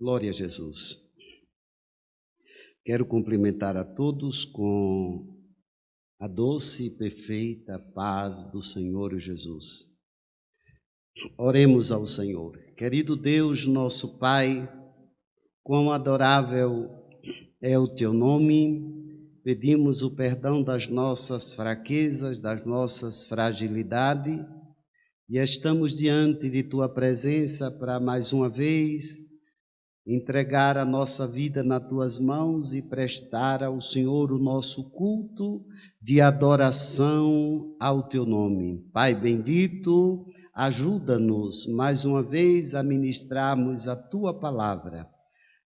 Glória a Jesus. Quero cumprimentar a todos com a doce e perfeita paz do Senhor Jesus. Oremos ao Senhor. Querido Deus, nosso Pai, quão adorável é o Teu nome. Pedimos o perdão das nossas fraquezas, das nossas fragilidades, e estamos diante de Tua presença para mais uma vez entregar a nossa vida nas Tuas mãos e prestar ao Senhor o nosso culto de adoração ao Teu nome. Pai bendito, ajuda-nos mais uma vez a ministrarmos a Tua palavra,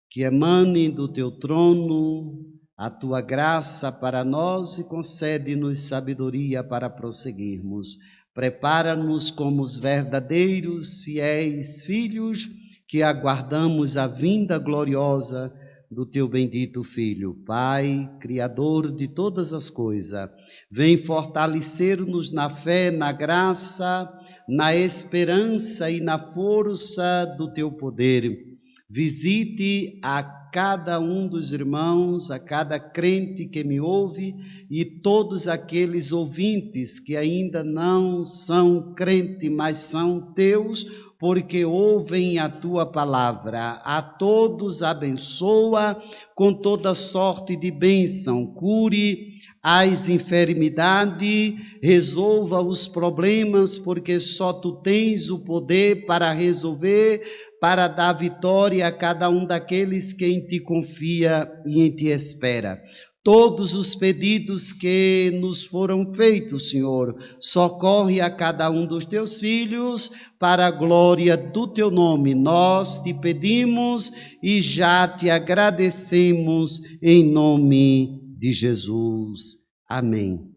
que emane do Teu trono a Tua graça para nós e concede-nos sabedoria para prosseguirmos. Prepara-nos como os verdadeiros, fiéis filhos que aguardamos a vinda gloriosa do Teu bendito Filho. Pai, Criador de todas as coisas, vem fortalecer-nos na fé, na graça, na esperança e na força do Teu poder. Visite a cada um dos irmãos, a cada crente que me ouve e todos aqueles ouvintes que ainda não são crentes, mas são Teus, porque ouvem a Tua palavra. A todos abençoa com toda sorte de bênção, cure as enfermidades, resolva os problemas, porque só Tu tens o poder para resolver, para dar vitória a cada um daqueles que em Ti confia e em Ti espera. Todos os pedidos que nos foram feitos, Senhor, socorre a cada um dos Teus filhos para a glória do Teu nome. Nós Te pedimos e já Te agradecemos em nome de Jesus. Amém.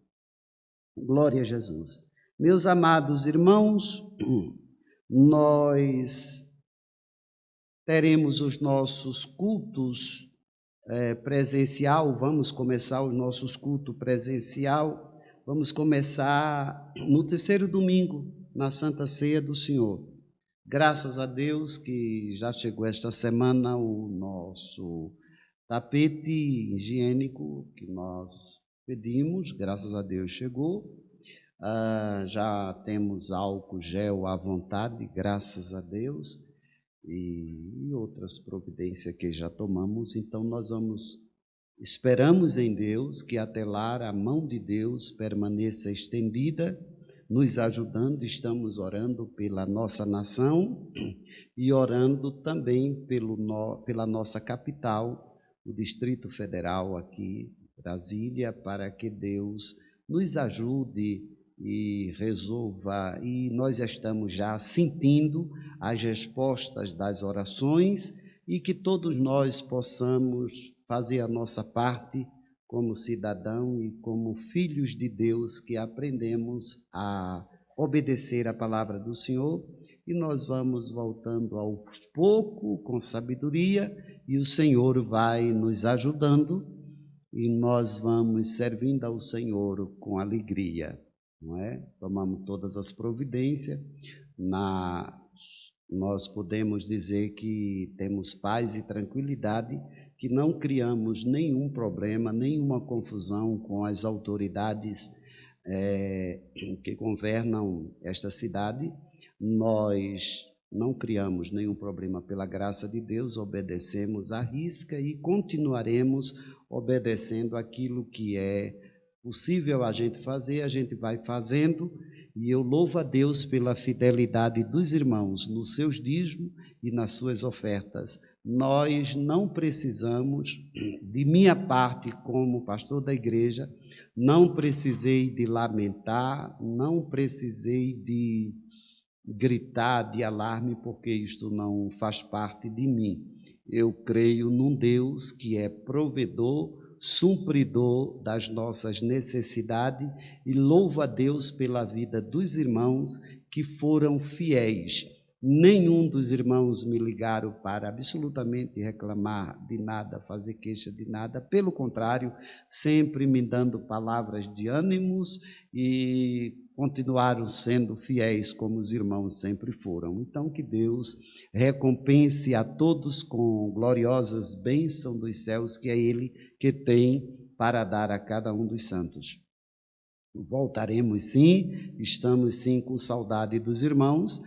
Glória a Jesus. Meus amados irmãos, nós teremos os nossos cultos presencial, vamos começar os nossos cultos presencial, vamos começar no terceiro domingo, na Santa Ceia do Senhor. Graças a Deus que já chegou esta semana o nosso tapete higiênico que nós pedimos, graças a Deus chegou. Já temos álcool gel à vontade, graças a Deus. E outras providências que já tomamos, então esperamos em Deus que até lá a mão de Deus permaneça estendida, nos ajudando. Estamos orando pela nossa nação e orando também pela nossa capital, o Distrito Federal aqui, Brasília, para que Deus nos ajude e resolva, e nós estamos já sentindo as respostas das orações e que todos nós possamos fazer a nossa parte como cidadão e como filhos de Deus que aprendemos a obedecer a palavra do Senhor, e nós vamos voltando aos poucos com sabedoria e o Senhor vai nos ajudando e nós vamos servindo ao Senhor com alegria. Não é? Tomamos todas as providências, nós podemos dizer que temos paz e tranquilidade, que não criamos nenhum problema, nenhuma confusão com as autoridades que governam esta cidade. Nós não criamos nenhum problema pela graça de Deus, obedecemos à risca e continuaremos obedecendo aquilo que é possível a gente fazer, a gente vai fazendo, e eu louvo a Deus pela fidelidade dos irmãos nos seus dízimos e nas suas ofertas. Nós não precisamos, de minha parte como pastor da igreja, não precisei de lamentar, não precisei de gritar de alarme, porque isto não faz parte de mim. Eu creio num Deus que é provedor, supridor das nossas necessidades, e louvo a Deus pela vida dos irmãos que foram fiéis. Nenhum dos irmãos me ligaram para absolutamente reclamar de nada, fazer queixa de nada. Pelo contrário, sempre me dando palavras de ânimos e continuaram sendo fiéis como os irmãos sempre foram. Então, que Deus recompense a todos com gloriosas bênçãos dos céus, que é Ele que tem para dar a cada um dos santos. Voltaremos sim, estamos sim com saudade dos irmãos,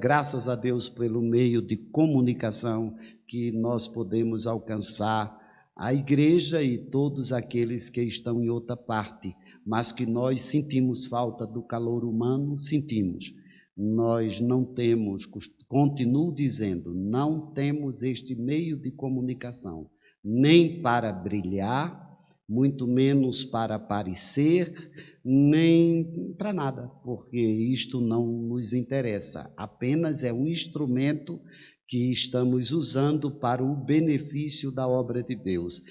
graças a Deus pelo meio de comunicação que nós podemos alcançar a igreja e todos aqueles que estão em outra parte, mas que nós sentimos falta do calor humano, sentimos. Nós não temos, continuo dizendo, não temos este meio de comunicação, nem para brilhar, muito menos para aparecer, nem para nada, porque isto não nos interessa, apenas é um instrumento que estamos usando para o benefício da obra de Deus.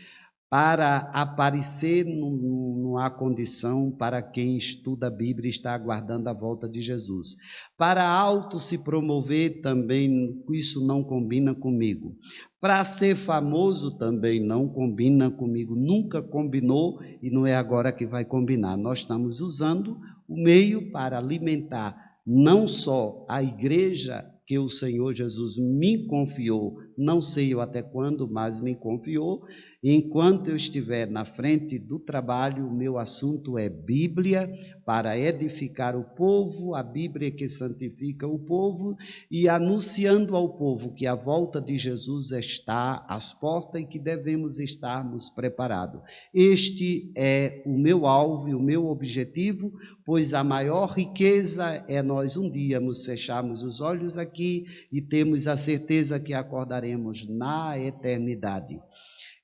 Para aparecer não há condição para quem estuda a Bíblia e está aguardando a volta de Jesus. Para auto se promover também, isso não combina comigo. Para ser famoso também não combina comigo, nunca combinou e não é agora que vai combinar. Nós estamos usando o meio para alimentar não só a igreja que o Senhor Jesus me confiou, não sei eu até quando, mas me confiou. Enquanto eu estiver na frente do trabalho, o meu assunto é Bíblia, para edificar o povo, a Bíblia que santifica o povo, e anunciando ao povo que a volta de Jesus está às portas e que devemos estarmos preparados. Este é o meu alvo e o meu objetivo, pois a maior riqueza é nós um dia nos fecharmos os olhos aqui e temos a certeza que acordaremos na eternidade.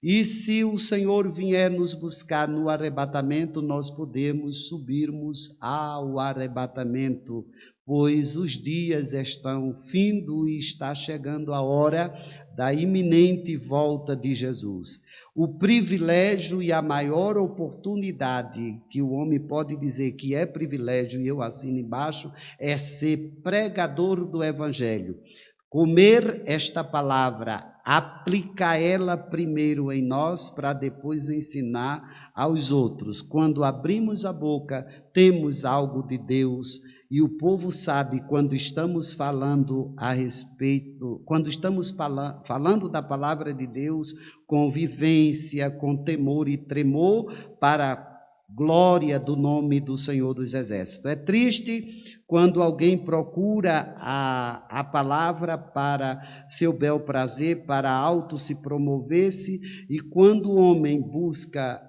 E se o Senhor vier nos buscar no arrebatamento, nós podemos subirmos ao arrebatamento, pois os dias estão findo e está chegando a hora da iminente volta de Jesus. O privilégio e a maior oportunidade que o homem pode dizer que é privilégio, e eu assino embaixo, é ser pregador do Evangelho. Comer esta palavra, aplicar ela primeiro em nós para depois ensinar aos outros. Quando abrimos a boca, temos algo de Deus e o povo sabe quando estamos falando a respeito, quando estamos falando da palavra de Deus com vivência, com temor e tremor para glória do nome do Senhor dos Exércitos. É triste quando alguém procura a palavra para seu bel prazer, para auto se promover-se, e quando o homem busca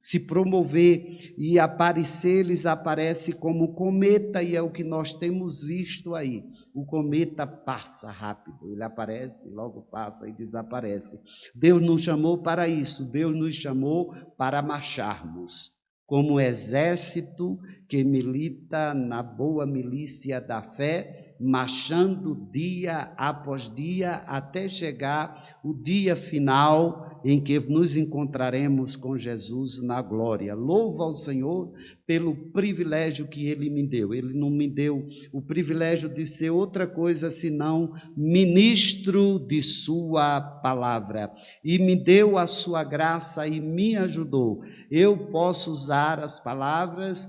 se promover e aparecer, eles aparecem como cometa, e é o que nós temos visto aí. O cometa passa rápido, ele aparece, logo passa e desaparece. Deus nos chamou para isso, Deus nos chamou para marcharmos como exército que milita na boa milícia da fé, marchando dia após dia até chegar o dia final em que nos encontraremos com Jesus na glória. Louvo ao Senhor pelo privilégio que Ele me deu. Ele não me deu o privilégio de ser outra coisa senão ministro de sua palavra. E me deu a sua graça e me ajudou. Eu posso usar as palavras,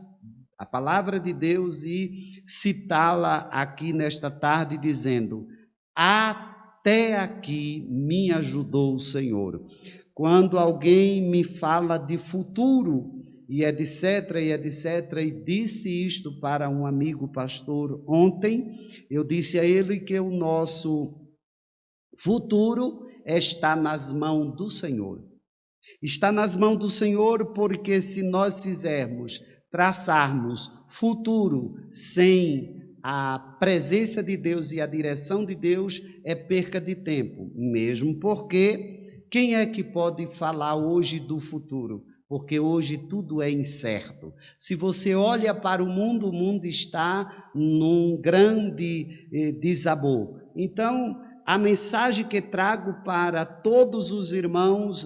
a palavra de Deus e citá-la aqui nesta tarde dizendo: até aqui me ajudou o Senhor. Quando alguém me fala de futuro, e etc, e disse isto para um amigo pastor ontem, eu disse a ele que o nosso futuro está nas mãos do Senhor. Está nas mãos do Senhor, porque se nós traçarmos futuro sem a presença de Deus e a direção de Deus, é perca de tempo, mesmo porque quem é que pode falar hoje do futuro? Porque hoje tudo é incerto. Se você olha para o mundo está num grande desabor. Então, a mensagem que trago para todos os irmãos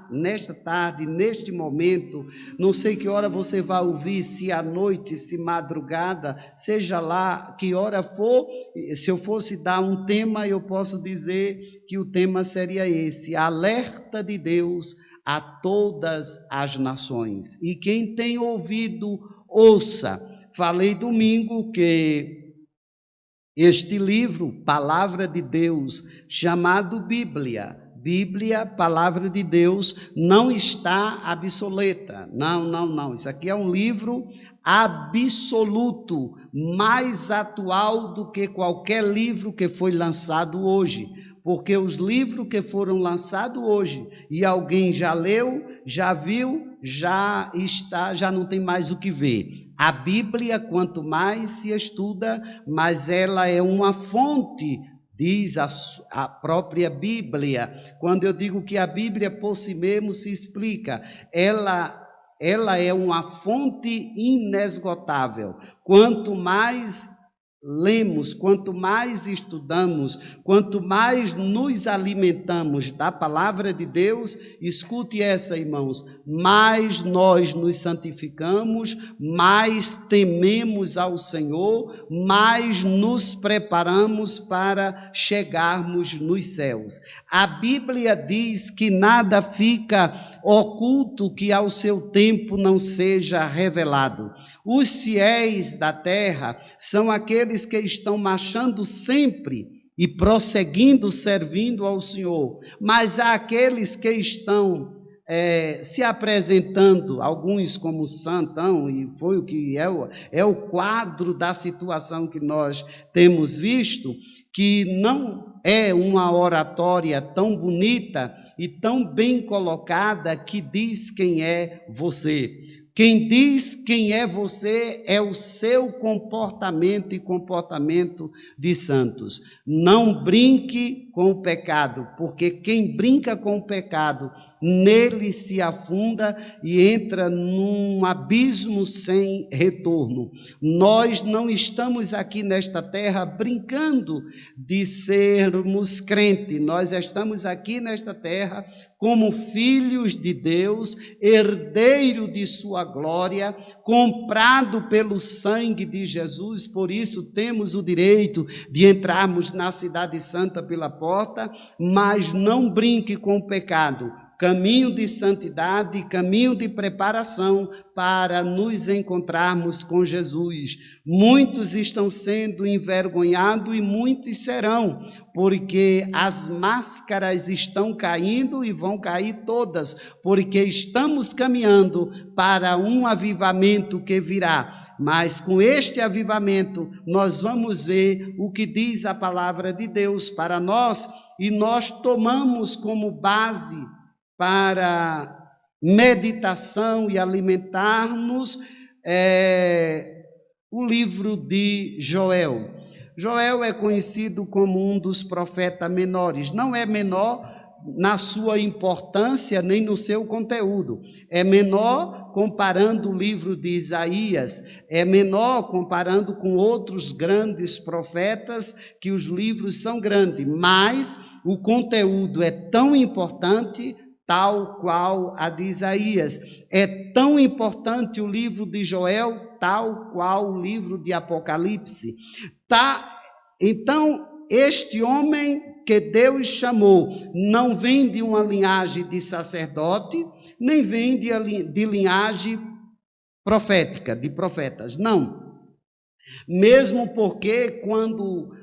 nesta tarde, neste momento, não sei que hora você vai ouvir, se à noite, se madrugada, seja lá que hora for, se eu fosse dar um tema, eu posso dizer que o tema seria esse: alerta de Deus a todas as nações. E quem tem ouvido, ouça. Falei domingo que este livro, Palavra de Deus, chamado Bíblia, Palavra de Deus, não está obsoleta. Não. Isso aqui é um livro absoluto, mais atual do que qualquer livro que foi lançado hoje. Porque os livros que foram lançados hoje, e alguém já leu, já viu, já não tem mais o que ver. A Bíblia, quanto mais se estuda, mais ela é uma fonte, diz a própria Bíblia. Quando eu digo que a Bíblia por si mesmo se explica, ela é uma fonte inesgotável. Quanto mais lemos, quanto mais estudamos, quanto mais nos alimentamos da palavra de Deus, escute essa, irmãos, mais nós nos santificamos, mais tememos ao Senhor, mais nos preparamos para chegarmos nos céus. A Bíblia diz que nada fica oculto que ao seu tempo não seja revelado. Os fiéis da terra são aqueles que estão marchando sempre e prosseguindo, servindo ao Senhor. Mas há aqueles que estão se apresentando, alguns como santão, e foi o que é o quadro da situação que nós temos visto, que não é uma oratória tão bonita e tão bem colocada que diz quem é você. Quem diz quem é você é o seu comportamento e comportamento de santos. Não brinque com o pecado, porque quem brinca com o pecado, nele se afunda e entra num abismo sem retorno. Nós não estamos aqui nesta terra brincando de sermos crentes, nós estamos aqui nesta terra como filhos de Deus, herdeiro de sua glória, comprado pelo sangue de Jesus, por isso temos o direito de entrarmos na cidade santa pela porta, mas não brinque com o pecado. Caminho de santidade, caminho de preparação para nos encontrarmos com Jesus. Muitos estão sendo envergonhados e muitos serão, porque as máscaras estão caindo e vão cair todas, porque estamos caminhando para um avivamento que virá. Mas com este avivamento nós vamos ver o que diz a palavra de Deus para nós e nós tomamos como base para meditação e alimentarmos o livro de Joel. Joel é conhecido como um dos profetas menores. Não é menor na sua importância nem no seu conteúdo. É menor comparando o livro de Isaías. É menor comparando com outros grandes profetas, que os livros são grandes. Mas o conteúdo é tão importante, tal qual a de Isaías. É tão importante o livro de Joel, tal qual o livro de Apocalipse. Então, este homem que Deus chamou não vem de uma linhagem de sacerdote, nem vem de linhagem profética, de profetas, não. Mesmo porque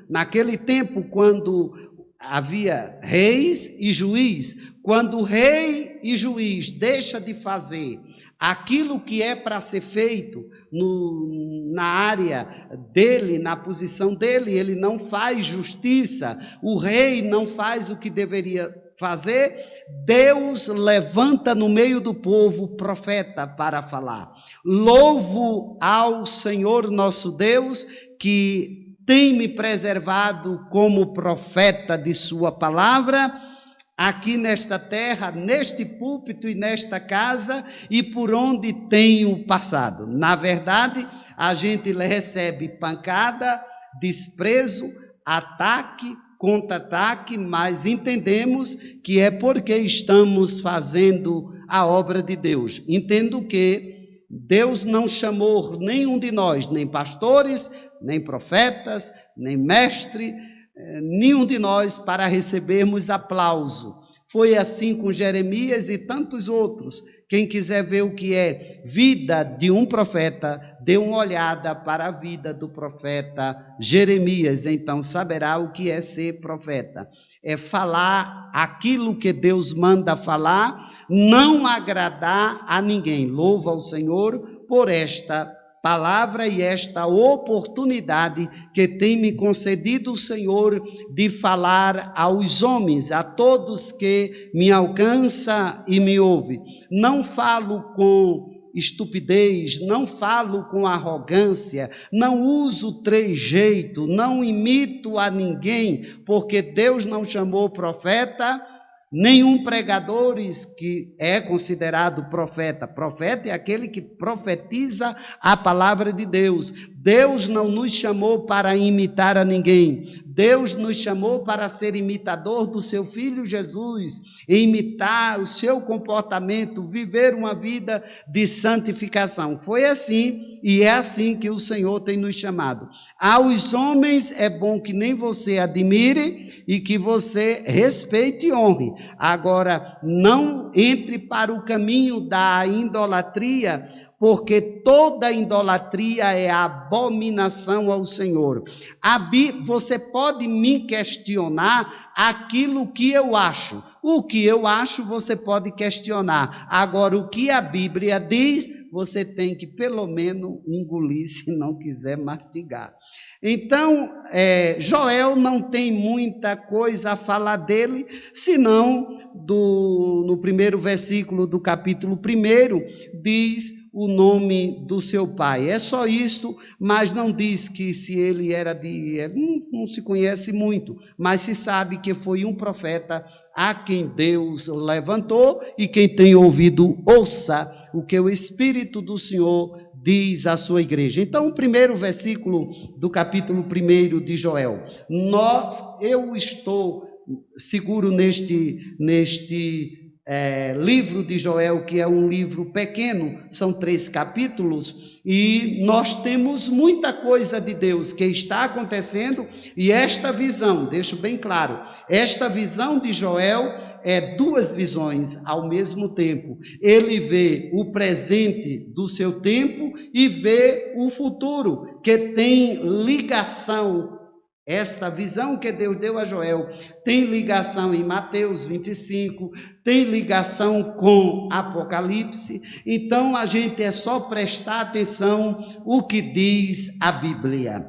naquele tempo, quando havia reis e juiz, quando o rei e juiz deixa de fazer aquilo que é para ser feito na área dele, na posição dele, ele não faz justiça, o rei não faz o que deveria fazer, Deus levanta no meio do povo profeta para falar. Louvo ao Senhor nosso Deus, que tem me preservado como profeta de sua palavra, aqui nesta terra, neste púlpito e nesta casa, e por onde tenho passado. Na verdade, a gente recebe pancada, desprezo, ataque, contra-ataque, mas entendemos que é porque estamos fazendo a obra de Deus. Entendo que Deus não chamou nenhum de nós, nem pastores, nem profetas, nem mestre, nenhum de nós para recebermos aplauso. Foi assim com Jeremias e tantos outros. Quem quiser ver o que é vida de um profeta, dê uma olhada para a vida do profeta Jeremias, então saberá o que é ser profeta. É falar aquilo que Deus manda falar, não agradar a ninguém. Louva ao Senhor por esta palavra e esta oportunidade que tem me concedido o Senhor de falar aos homens, a todos que me alcançam e me ouvem. Não falo com estupidez, não falo com arrogância, não uso trejeito, não imito a ninguém, porque Deus não chamou profeta nenhum pregador que é considerado profeta. Profeta é aquele que profetiza a palavra de Deus. Deus não nos chamou para imitar a ninguém. Deus nos chamou para ser imitador do seu Filho Jesus, imitar o seu comportamento, viver uma vida de santificação. Foi assim e é assim que o Senhor tem nos chamado. Aos homens é bom que nem você admire e que você respeite e honre. Agora, não entre para o caminho da idolatria, porque toda idolatria é abominação ao Senhor. Você pode me questionar aquilo que eu acho. O que eu acho você pode questionar. Agora, o que a Bíblia diz, você tem que pelo menos engolir, se não quiser mastigar. Então, Joel não tem muita coisa a falar dele, senão no primeiro versículo do capítulo 1, diz o nome do seu pai. É só isto, mas não diz que se ele era não se conhece muito, mas se sabe que foi um profeta a quem Deus levantou, e quem tem ouvido, ouça o que o Espírito do Senhor diz à sua igreja. Então, o primeiro versículo do capítulo 1 de Joel. Eu estou seguro neste livro de Joel, que é um livro pequeno, são 3 capítulos, e nós temos muita coisa de Deus que está acontecendo, e esta visão, deixo bem claro, esta visão de Joel é 2 visões ao mesmo tempo. Ele vê o presente do seu tempo e vê o futuro, que tem ligação. Esta visão que Deus deu a Joel tem ligação em Mateus 25, tem ligação com Apocalipse. Então a gente é só prestar atenção o que diz a Bíblia.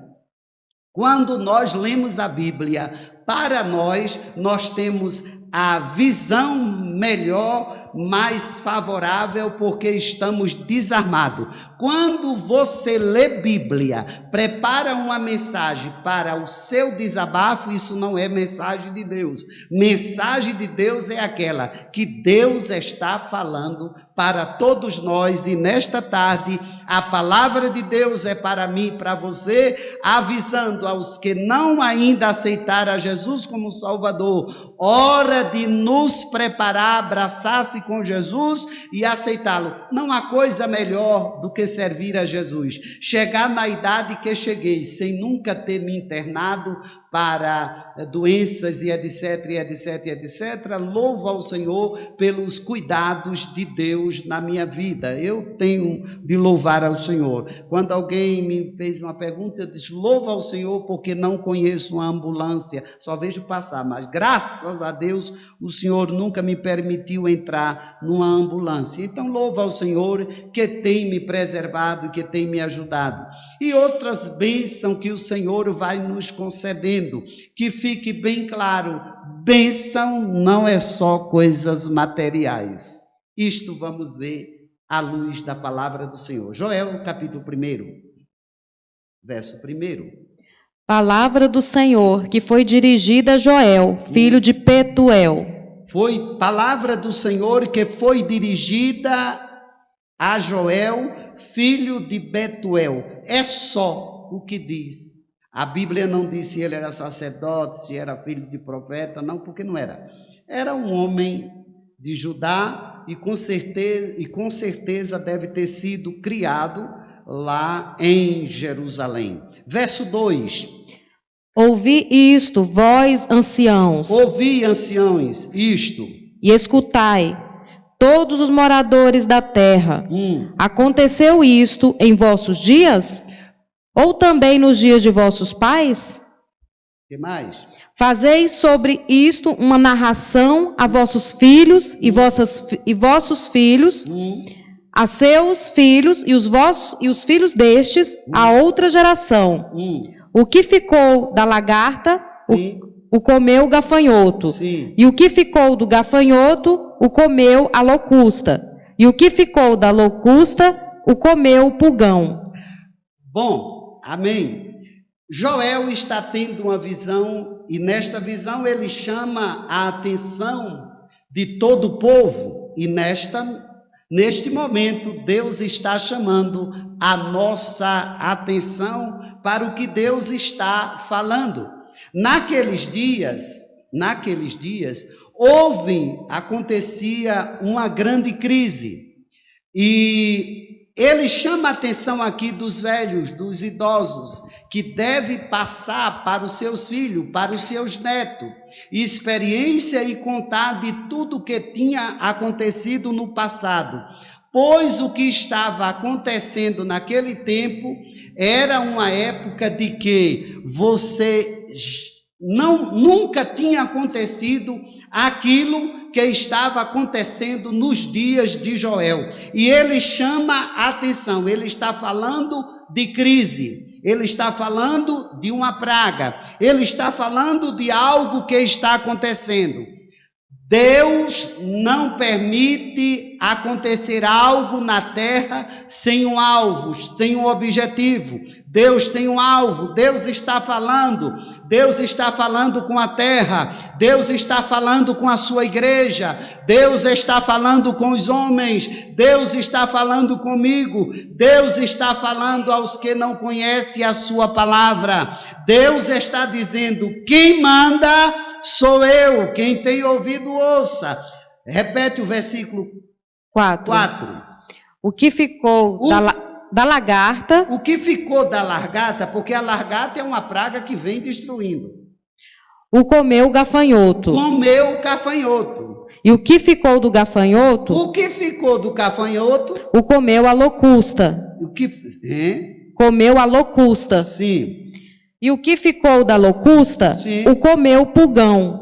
Quando nós lemos a Bíblia, para nós temos a visão melhor, mais favorável, porque estamos desarmados. Quando você lê Bíblia, prepara uma mensagem para o seu desabafo, isso não é mensagem de Deus. Mensagem de Deus é aquela que Deus está falando para todos nós, e nesta tarde a palavra de Deus é para mim e para você, avisando aos que não ainda aceitaram a Jesus como Salvador, hora de nos preparar, abraçar-se com Jesus e aceitá-lo. Não há coisa melhor do que servir a Jesus. Chegar na idade que cheguei, sem nunca ter me internado para doenças e etc, louvo ao Senhor pelos cuidados de Deus na minha vida. Eu tenho de louvar ao Senhor. Quando alguém me fez uma pergunta, eu disse, louvo ao Senhor porque não conheço uma ambulância, só vejo passar, mas graças a Deus o Senhor nunca me permitiu entrar numa ambulância. Então louvo ao Senhor que tem me preservado, que tem me ajudado. E outras bênçãos que o Senhor vai nos concedendo. Que fique bem claro, bênção não é só coisas materiais. Isto vamos ver à luz da palavra do Senhor. Joel, capítulo 1, verso 1. Palavra do Senhor, que foi dirigida a Joel, filho de Petuel. Foi palavra do Senhor que foi dirigida a Joel, filho de Betuel. É só o que diz. A Bíblia não diz se ele era sacerdote, se era filho de profeta, não, porque não era. Era um homem de Judá e com certeza deve ter sido criado lá em Jerusalém. Verso 2. Ouvi isto, vós anciãos. Ouvi, anciãos, isto. e escutai, todos os moradores da terra. Aconteceu isto em vossos dias? Ou também nos dias de vossos pais? Que mais? Fazeis sobre isto uma narração a vossos filhos e vossos filhos, a seus filhos e os filhos destes, a outra geração. O que ficou da lagarta, o comeu o gafanhoto. Sim. E o que ficou do gafanhoto, o comeu a locusta. E o que ficou da locusta, o comeu o pulgão. Bom, amém. Joel está tendo uma visão, e nesta visão ele chama a atenção de todo o povo. E neste momento, Deus está chamando a nossa atenção para o que Deus está falando. Naqueles dias, acontecia uma grande crise. E ele chama a atenção aqui dos velhos, dos idosos, que deve passar para os seus filhos, para os seus netos, experiência e contar de tudo o que tinha acontecido no passado. Pois o que estava acontecendo naquele tempo era uma época de que nunca tinha acontecido aquilo que estava acontecendo nos dias de Joel. E ele chama a atenção, ele está falando de crise, ele está falando de uma praga, ele está falando de algo que está acontecendo. Deus não permite acontecer algo na terra sem um alvo, sem um objetivo. Deus tem um alvo, Deus está falando com a terra, Deus está falando com a sua igreja, Deus está falando com os homens, Deus está falando comigo, Deus está falando aos que não conhecem a sua palavra. Deus está dizendo: quem manda sou eu, quem tem ouvido ouça. Repete o versículo 4. O que ficou da lagarta? O que ficou da lagarta, porque a lagarta é uma praga que vem destruindo. O comeu o gafanhoto. Comeu o gafanhoto. E o que ficou do gafanhoto? O que ficou do gafanhoto? O comeu a locusta. Comeu a locusta. Sim. E o que ficou da locusta? Sim. O comeu o pulgão.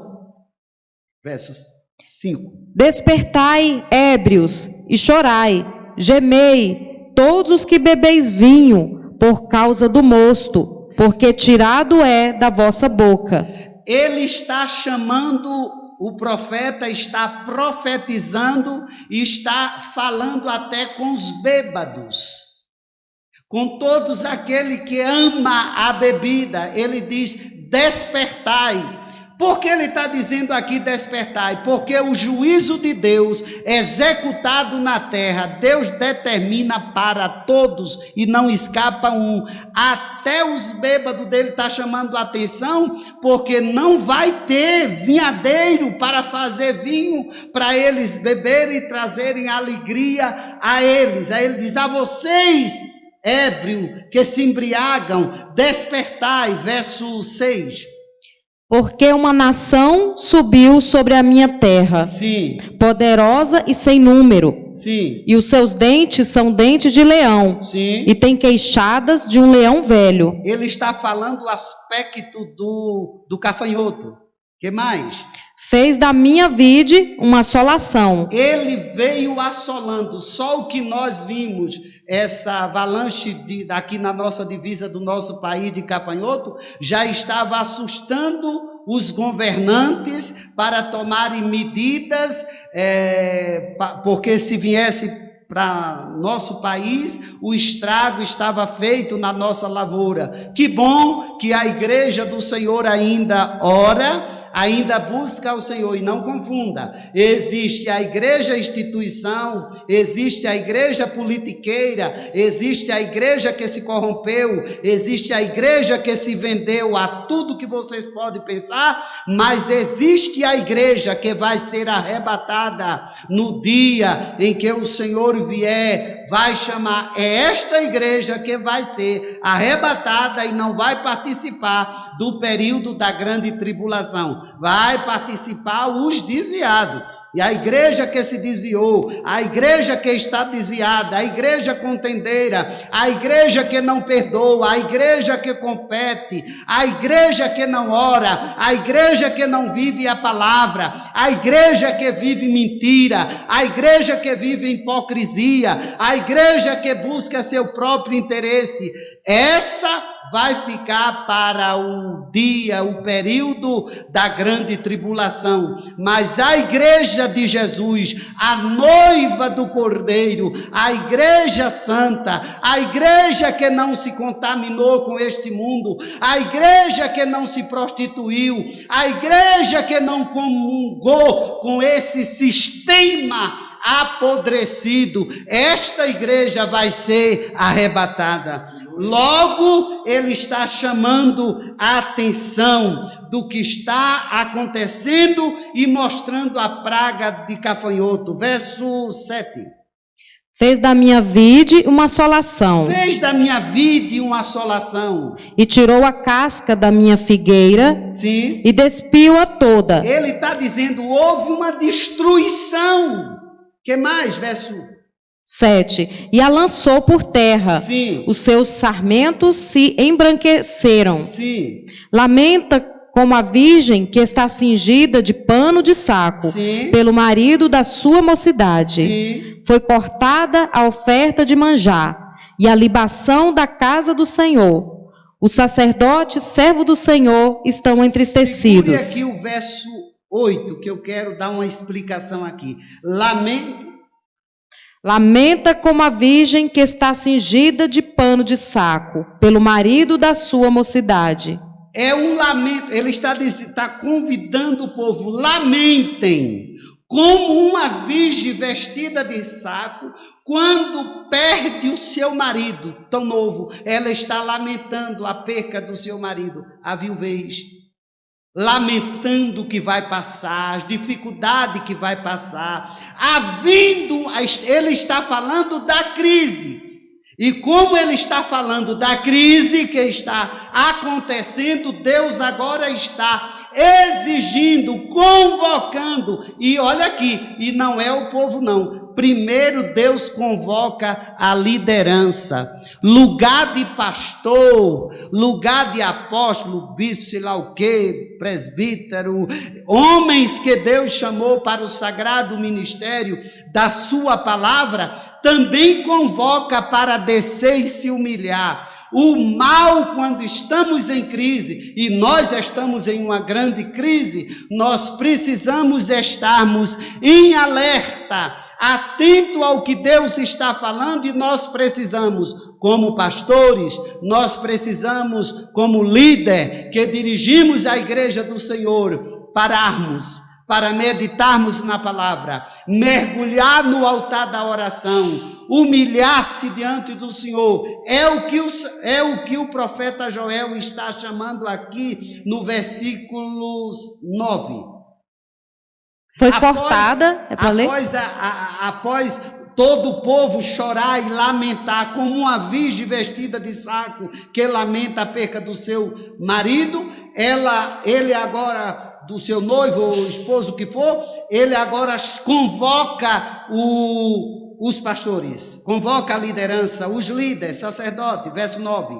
Versos 5. Despertai, ébrios, e chorai, gemei, todos os que bebeis vinho, por causa do mosto, porque tirado é da vossa boca. Ele está chamando, o profeta está profetizando e está falando até com os bêbados, com todos aqueles que ama a bebida. Ele diz: despertai. Por que ele está dizendo aqui despertai? Porque o juízo de Deus executado na terra, Deus determina para todos e não escapa um. Até os bêbados dele está chamando a atenção, porque não vai ter vinhadeiro para fazer vinho, para eles beberem e trazerem alegria a eles. Aí ele diz: a vocês, ébrios, que se embriagam, despertai. Verso 6. Porque uma nação subiu sobre a minha terra, Sim. Poderosa e sem número. Sim. E os seus dentes são dentes de leão. Sim. E tem queixadas de um leão velho. Ele está falando o aspecto do gafanhoto. Que mais? Fez da minha vide uma assolação. Ele veio assolando. Só o que nós vimos, essa avalanche aqui na nossa divisa do nosso país de gafanhoto, já estava assustando os governantes para tomarem medidas, porque se viesse para nosso país, o estrago estava feito na nossa lavoura. Que bom que a igreja do Senhor ainda ora, ainda busca o Senhor. E não confunda, existe a igreja instituição, existe a igreja politiqueira, existe a igreja que se corrompeu, existe a igreja que se vendeu a tudo que vocês podem pensar, mas existe a igreja que vai ser arrebatada no dia em que o Senhor vier, vai chamar, é esta igreja que vai ser arrebatada e não vai participar do período da grande tribulação. Vai participar os desviados. E a igreja que se desviou, a igreja que está desviada, a igreja contendeira, a igreja que não perdoa, a igreja que compete, a igreja que não ora, a igreja que não vive a palavra, a igreja que vive mentira, a igreja que vive hipocrisia, a igreja que busca seu próprio interesse, essa vai ficar para o dia, o período da grande tribulação. Mas a igreja de Jesus, a noiva do Cordeiro, a igreja santa, a igreja que não se contaminou com este mundo, a igreja que não se prostituiu, a igreja que não comungou com esse sistema apodrecido, esta igreja vai ser arrebatada. Logo, ele está chamando a atenção do que está acontecendo e mostrando a praga de gafanhoto. Verso 7. Fez da minha vide uma assolação. Fez da minha vide uma assolação. E tirou a casca da minha figueira. Sim. E despiu-a toda. Ele está dizendo, houve uma destruição. Que mais? Verso 7. E a lançou por terra. Sim. Os seus sarmentos se embranqueceram. Sim. Lamenta como a virgem que está cingida de pano de saco. Sim. Pelo marido da sua mocidade. Sim. Foi cortada a oferta de manjar e a libação da casa do Senhor. Os sacerdotes, servos do Senhor, estão entristecidos. Segure aqui o verso 8, que eu quero dar uma explicação aqui. Lamenta como a virgem que está cingida de pano de saco, pelo marido da sua mocidade. É um lamento, ele está convidando o povo, lamentem, como uma virgem vestida de saco, quando perde o seu marido tão novo, ela está lamentando a perca do seu marido, a viuvez. Lamentando o que vai passar, as dificuldades que vai passar, ele está falando da crise, e como ele está falando da crise que está acontecendo, Deus agora está exigindo, convocando, e olha aqui, e não é o povo não, primeiro Deus convoca a liderança, lugar de pastor, lugar de apóstolo, bispo, sei lá o que, presbítero, homens que Deus chamou para o sagrado ministério da sua palavra, também convoca para descer e se humilhar. O mal, quando estamos em crise, e nós estamos em uma grande crise, nós precisamos estarmos em alerta, atento ao que Deus está falando, e nós precisamos, como pastores, nós precisamos, como líder, que dirigimos a igreja do Senhor, pararmos, para meditarmos na palavra, mergulhar no altar da oração, humilhar-se diante do Senhor, é o que o profeta Joel está chamando aqui no versículo 9. Foi cortada, é para ler? Após todo o povo chorar e lamentar, como uma virgem vestida de saco, que lamenta a perca do seu marido, ele agora, do seu noivo ou esposo que for, ele agora convoca os pastores, convoca a liderança, os líderes, sacerdote, verso 9.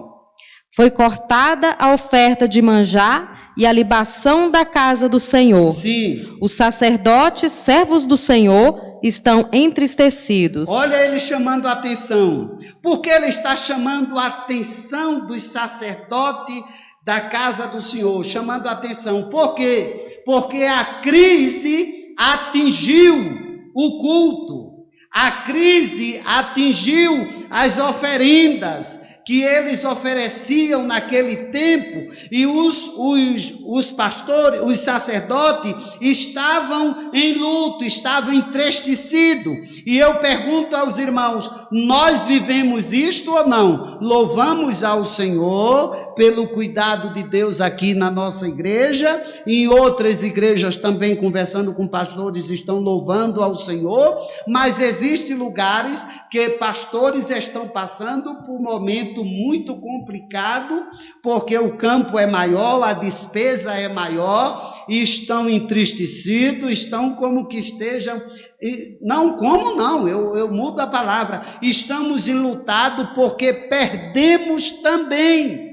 Foi cortada a oferta de manjar e a libação da casa do Senhor. Sim. Os sacerdotes, servos do Senhor, estão entristecidos. Olha ele chamando a atenção. Por que ele está chamando a atenção dos sacerdotes da casa do Senhor? Chamando a atenção. Por quê? Porque a crise atingiu o culto. A crise atingiu as oferendas que eles ofereciam naquele tempo, e os pastores, os sacerdotes estavam em luto, estavam entristecidos. E eu pergunto aos irmãos, nós vivemos isto ou não? Louvamos ao Senhor pelo cuidado de Deus aqui na nossa igreja, em outras igrejas também, conversando com pastores, estão louvando ao Senhor, mas existem lugares que pastores estão passando por um momento muito complicado, porque o campo é maior, a despesa é maior, estão entristecidos, estão como que estejam, eu mudo a palavra, estamos enlutados porque perdemos também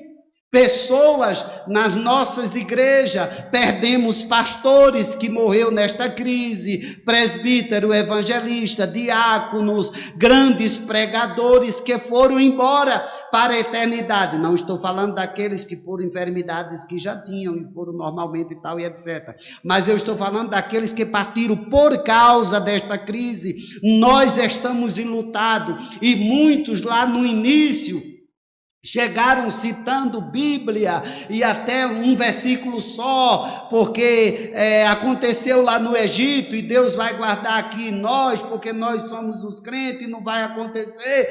pessoas nas nossas igrejas, perdemos pastores que morreram nesta crise, presbítero, evangelista, diáconos, grandes pregadores que foram embora para a eternidade. Não estou falando daqueles que por enfermidades que já tinham e foram normalmente e tal e etc. Mas eu estou falando daqueles que partiram por causa desta crise. Nós estamos enlutados e muitos lá no início chegaram citando Bíblia e até um versículo só, porque aconteceu lá no Egito e Deus vai guardar aqui nós, porque nós somos os crentes, não vai acontecer,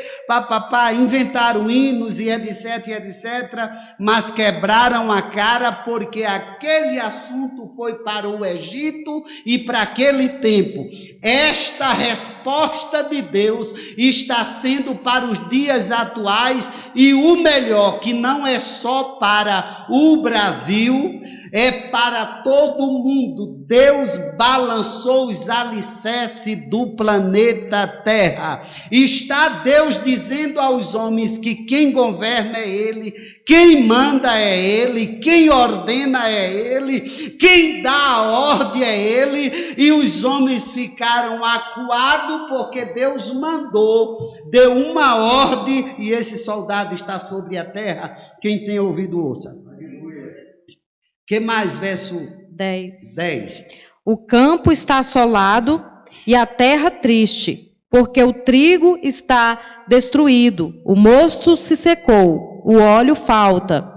inventaram hinos e etc, mas quebraram a cara porque aquele assunto foi para o Egito e para aquele tempo. Esta resposta de Deus está sendo para os dias atuais e o melhor, que não é só para o Brasil, é para todo mundo. Deus balançou os alicerces do planeta Terra. Está Deus dizendo aos homens que quem governa é Ele, quem manda é Ele, quem ordena é Ele, quem dá a ordem é Ele, e os homens ficaram acuados porque Deus mandou, deu uma ordem, e esse soldado está sobre a terra. Quem tem ouvido, ouça. Que mais? Verso 10. O campo está assolado e a terra triste, porque o trigo está destruído, o mosto se secou, o óleo falta.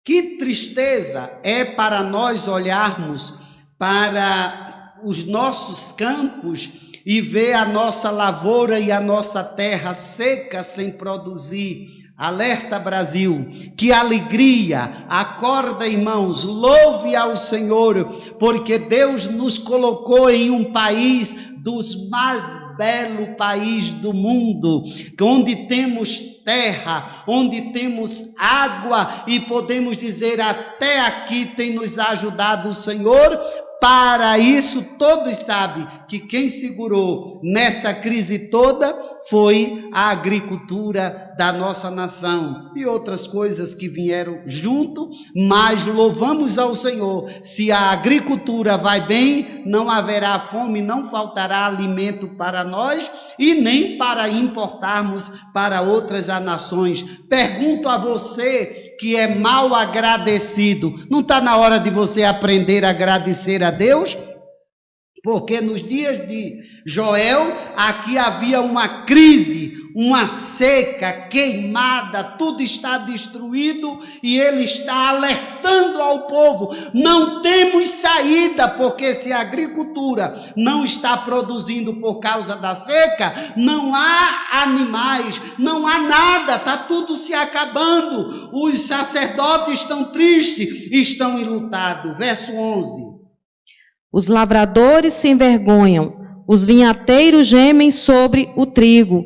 Que tristeza é para nós olharmos para os nossos campos e ver a nossa lavoura e a nossa terra seca sem produzir. Alerta, Brasil, que alegria, acorda, irmãos, louve ao Senhor, porque Deus nos colocou em um país dos mais belos países do mundo, onde temos terra, onde temos água e podemos dizer até aqui tem nos ajudado o Senhor. Para isso, todos sabem que quem segurou nessa crise toda foi a agricultura da nossa nação e outras coisas que vieram junto, mas louvamos ao Senhor. Se a agricultura vai bem, não haverá fome, não faltará alimento para nós e nem para importarmos para outras nações. Pergunto a você que é mal agradecido, não está na hora de você aprender a agradecer a Deus? Porque nos dias de Joel, aqui havia uma crise, uma seca, queimada, tudo está destruído e ele está alertando ao povo, não temos saída, porque se a agricultura não está produzindo por causa da seca, não há animais, não há nada, está tudo se acabando, os sacerdotes estão tristes, estão enlutados. Verso 11. Os lavradores se envergonham, os vinhateiros gemem sobre o trigo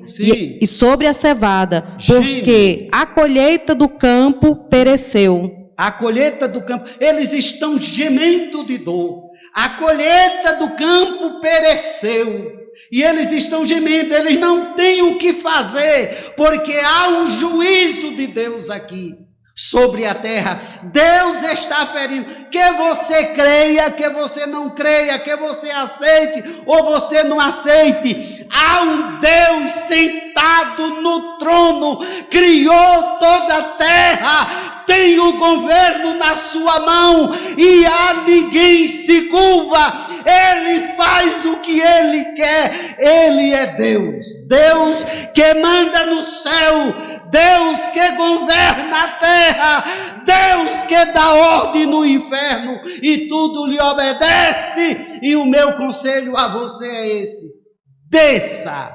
e sobre a cevada, porque a colheita do campo pereceu. A colheita do campo, eles estão gemendo de dor. A colheita do campo pereceu. E eles estão gemendo, eles não têm o que fazer, porque há um juízo de Deus aqui sobre a terra. Deus está ferindo, que você creia, que você não creia, que você aceite ou você não aceite, há um Deus sentado no trono, criou toda a terra, tem o governo na sua mão e a ninguém se curva. Ele faz o que Ele quer, Ele é Deus, Deus que manda no céu, Deus que governa a terra, Deus que dá ordem no inferno e tudo lhe obedece. E o meu conselho a você é esse: desça,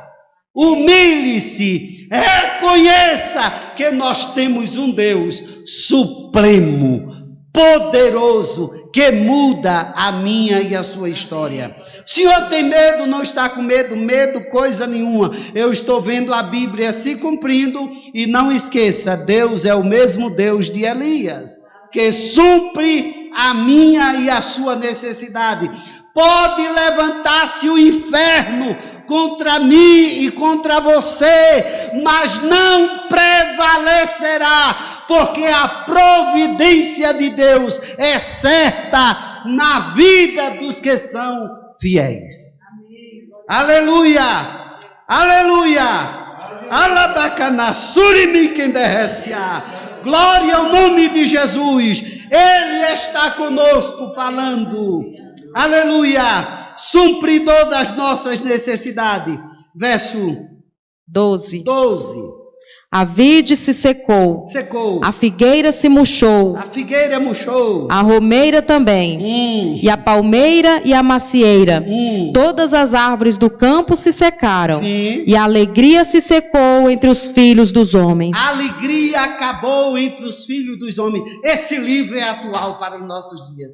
humilhe-se, reconheça que nós temos um Deus supremo, poderoso, que muda a minha e a sua história. O senhor tem medo? Não está com medo? Medo coisa nenhuma. Eu estou vendo a Bíblia se cumprindo e não esqueça, Deus é o mesmo Deus de Elias. que supre a minha e a sua necessidade. Pode levantar-se o inferno contra mim e contra você, mas não prevalecerá, porque a providência de Deus é certa na vida dos que são fiéis. Aleluia! Aleluia! Glória ao nome de Jesus. Ele está conosco falando. Aleluia! Supridor das nossas necessidades. Verso 12. A vide se secou. A figueira se murchou. A romeira também. E a palmeira e a macieira. Todas as árvores do campo se secaram. Sim. E a alegria se secou entre os filhos dos homens. A alegria acabou entre os filhos dos homens. Esse livro é atual para os nossos dias.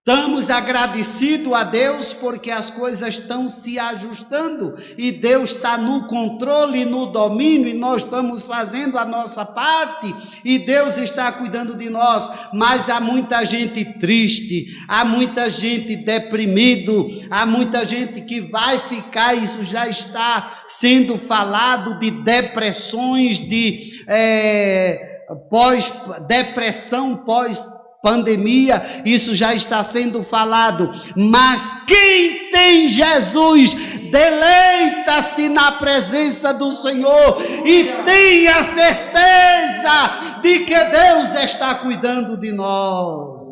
Estamos agradecidos a Deus porque as coisas estão se ajustando e Deus está no controle, no domínio, e nós estamos fazendo a nossa parte e Deus está cuidando de nós. Mas há muita gente triste, há muita gente deprimido, há muita gente que vai ficar, isso já está sendo falado, de depressões, de depressão pós-pandemia, isso já está sendo falado. Mas quem tem Jesus deleita-se na presença do Senhor e tem a certeza de que Deus está cuidando de nós.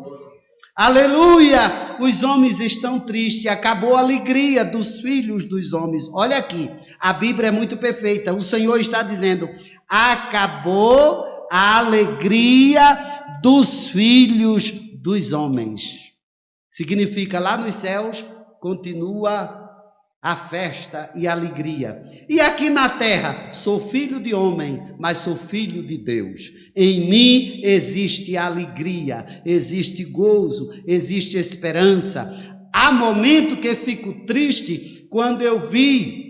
Aleluia! Os homens estão tristes, acabou a alegria dos filhos dos homens. Olha aqui, a Bíblia é muito perfeita. O Senhor está dizendo: acabou a alegria dos filhos dos homens. Significa, lá nos céus continua a festa e a alegria. E aqui na terra, sou filho de homem, mas sou filho de Deus. Em mim existe alegria, existe gozo, existe esperança. Há momento que fico triste quando eu vi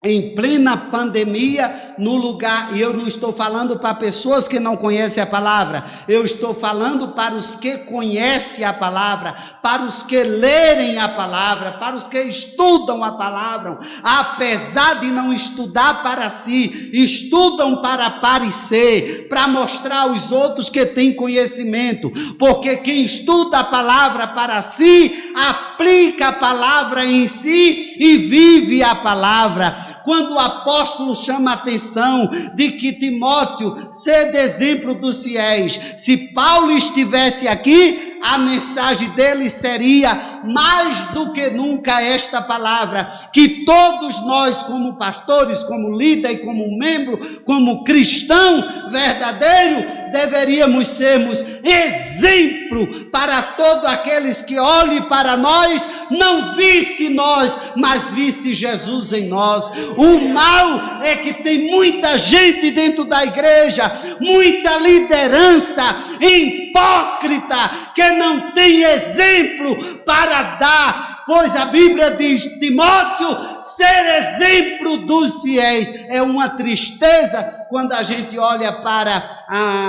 em plena pandemia, no lugar, e eu não estou falando para pessoas que não conhecem a palavra, eu estou falando para os que conhecem a palavra, para os que lerem a palavra, para os que estudam a palavra, apesar de não estudar para si, estudam para aparecer, para mostrar aos outros que têm conhecimento, porque quem estuda a palavra para si, aplica a palavra em si e vive a palavra. Quando o apóstolo chama a atenção de que Timóteo seja exemplo dos fiéis, se Paulo estivesse aqui, a mensagem dele seria mais do que nunca esta palavra, que todos nós como pastores, como líder, como membro, como cristão verdadeiro, deveríamos sermos exemplo para todos aqueles que olhem para nós, não visse nós, mas visse Jesus em nós. O mal é que tem muita gente dentro da igreja, muita liderança hipócrita, que não tem exemplo para dar, pois a Bíblia diz: Timóteo, ser exemplo dos fiéis. É uma tristeza quando a gente olha para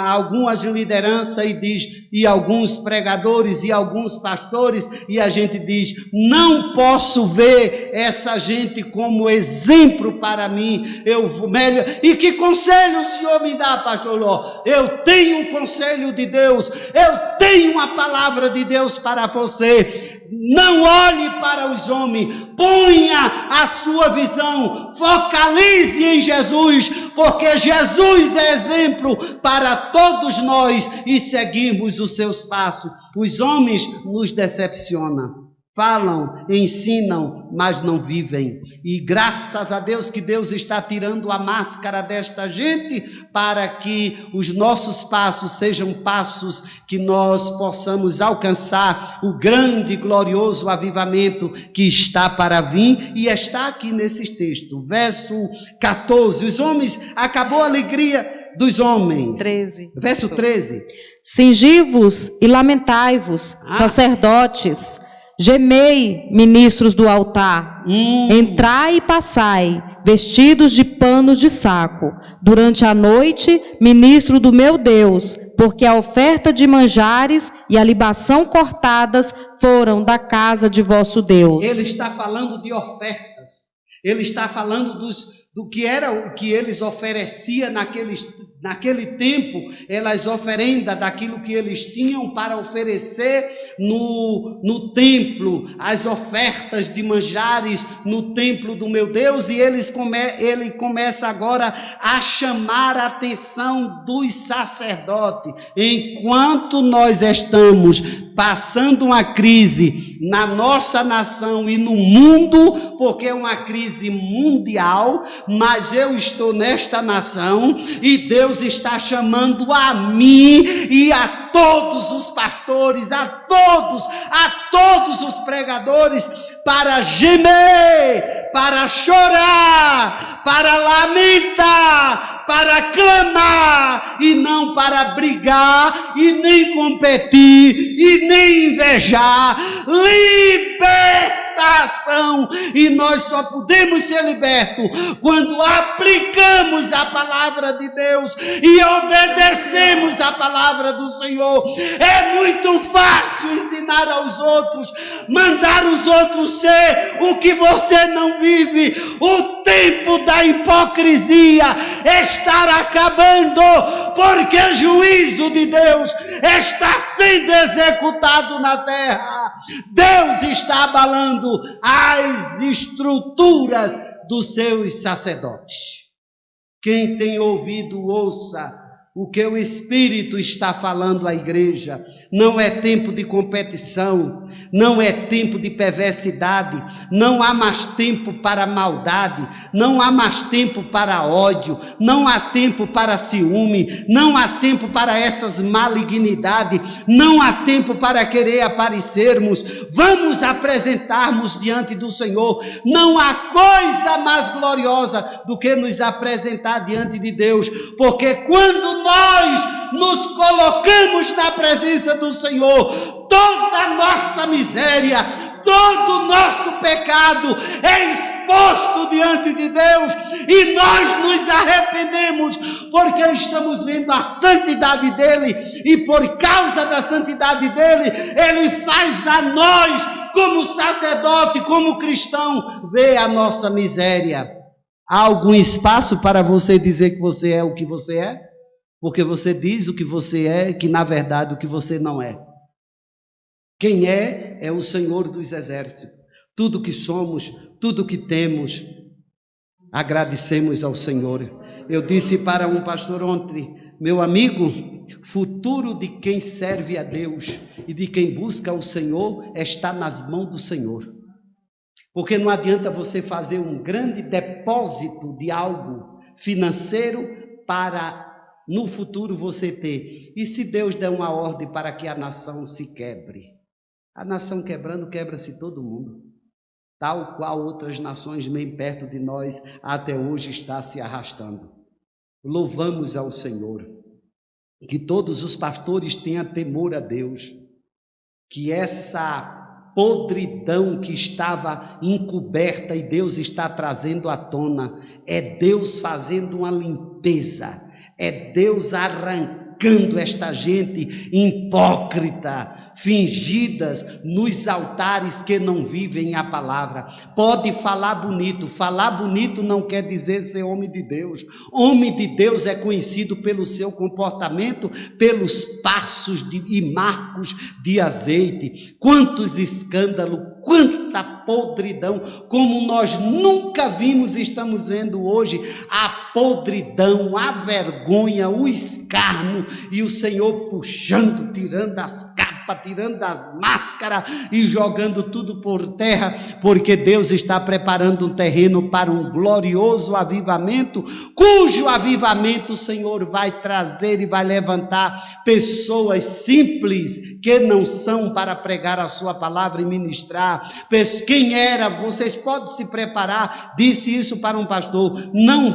algumas lideranças e alguns pregadores e alguns pastores, e a gente diz: não posso ver essa gente como exemplo para mim. E que conselho o senhor me dá, pastor Ló? Eu tenho um conselho de Deus, eu tenho uma palavra de Deus para você. Não olhe para os homens, ponha a sua visão, focalize em Jesus, porque Jesus é exemplo para todos nós e seguimos os seus passos. Os homens nos decepcionam, falam, ensinam, mas não vivem. E graças a Deus que Deus está tirando a máscara desta gente para que os nossos passos sejam passos que nós possamos alcançar o grande e glorioso avivamento que está para vir e está aqui nesses textos. Verso 14, os homens, acabou a alegria dos homens. 13. Verso 13. Cingi-vos e lamentai-vos, sacerdotes, Gemei, ministros do altar, entrai e passai, vestidos de panos de saco, durante a noite, ministro do meu Deus, porque a oferta de manjares e a libação cortadas foram da casa de vosso Deus. Ele está falando de ofertas, ele está falando do que era o que eles ofereciam naquele tempo, as oferendas daquilo que eles tinham para oferecer no templo, as ofertas de manjares no templo do meu Deus, e ele começa agora a chamar a atenção dos sacerdotes. Enquanto nós estamos passando uma crise na nossa nação e no mundo, porque é uma crise mundial, mas eu estou nesta nação e Deus está chamando a mim e a todos os pastores, a todos os pregadores para gemer, para chorar, para lamentar, para clamar e não para brigar e nem competir e nem invejar. Libertação! E nós só podemos ser libertos quando aplicamos a palavra de Deus e obedecemos a palavra do Senhor. É muito fácil ensinar aos outros, mandar os outros ser o que você não vive. O tempo da hipocrisia está acabando, porque o juízo de Deus está sendo executado na terra. Deus está abalando as estruturas dos seus sacerdotes. Quem tem ouvido, ouça o que o Espírito está falando à igreja. Não é tempo de competição, não é tempo de perversidade, não há mais tempo para maldade, não há mais tempo para ódio, não há tempo para ciúme, não há tempo para essas malignidades, não há tempo para querer aparecermos. Vamos apresentarmos diante do Senhor. Não há coisa mais gloriosa do que nos apresentar diante de Deus, porque quando nós nos colocamos na presença do Senhor, toda a nossa miséria, todo o nosso pecado é exposto diante de Deus e nós nos arrependemos, porque estamos vendo a santidade dele e por causa da santidade dele, ele faz a nós, como sacerdote, como cristão, ver a nossa miséria. Há algum espaço para você dizer que você é o que você é? Porque você diz o que você é, que na verdade o que você não é. Quem é o Senhor dos exércitos. Tudo que somos, tudo que temos, agradecemos ao Senhor. Eu disse para um pastor ontem, meu amigo, futuro de quem serve a Deus e de quem busca o Senhor está nas mãos do Senhor. Porque não adianta você fazer um grande depósito de algo financeiro para no futuro você ter. E se Deus der uma ordem para que a nação se quebre? A nação quebrando, quebra-se todo mundo. Tal qual outras nações bem perto de nós até hoje está se arrastando. Louvamos ao Senhor. Que todos os pastores tenham temor a Deus. Que essa podridão que estava encoberta e Deus está trazendo à tona, é Deus fazendo uma limpeza. É Deus arrancando esta gente hipócrita, fingidas nos altares que não vivem a palavra. Pode falar bonito não quer dizer ser homem de Deus. Homem de Deus é conhecido pelo seu comportamento, pelos passos e marcos de azeite. Quantos escândalos, quanta podridão, como nós nunca vimos e estamos vendo hoje, a podridão, a vergonha, o escárnio, e o Senhor puxando, tirando as capas, tirando as máscaras e jogando tudo por terra, porque Deus está preparando um terreno para um glorioso avivamento, cujo avivamento o Senhor vai trazer e vai levantar pessoas simples, que não são para pregar a sua palavra e ministrar. Quem era? Vocês podem se preparar. Disse isso para um pastor. Não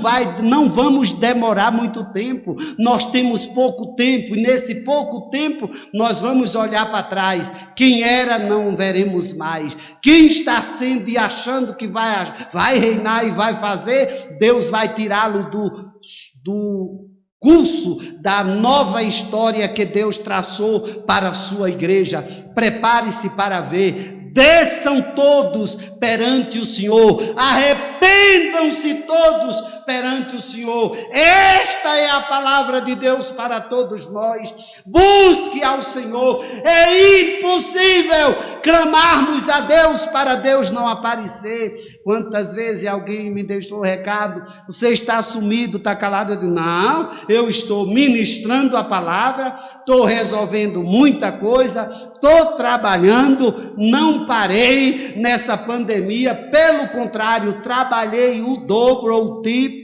vamos demorar muito tempo. Nós temos pouco tempo e nesse pouco tempo nós vamos olhar olhar para trás. Quem era, não veremos mais. Quem está sendo e achando que vai reinar e vai fazer, Deus vai tirá-lo do curso da nova história que Deus traçou para a sua igreja. Prepare-se para ver. Desçam todos perante o Senhor, arrependam-se todos perante o Senhor. Esta é a palavra de Deus para todos nós. Busque ao Senhor. É impossível clamarmos a Deus para Deus não aparecer. Quantas vezes alguém me deixou recado, você está sumido, está calado? Eu digo, não, eu estou ministrando a palavra, estou resolvendo muita coisa, estou trabalhando, não parei nessa pandemia, pelo contrário, trabalhei o dobro ou o triplo.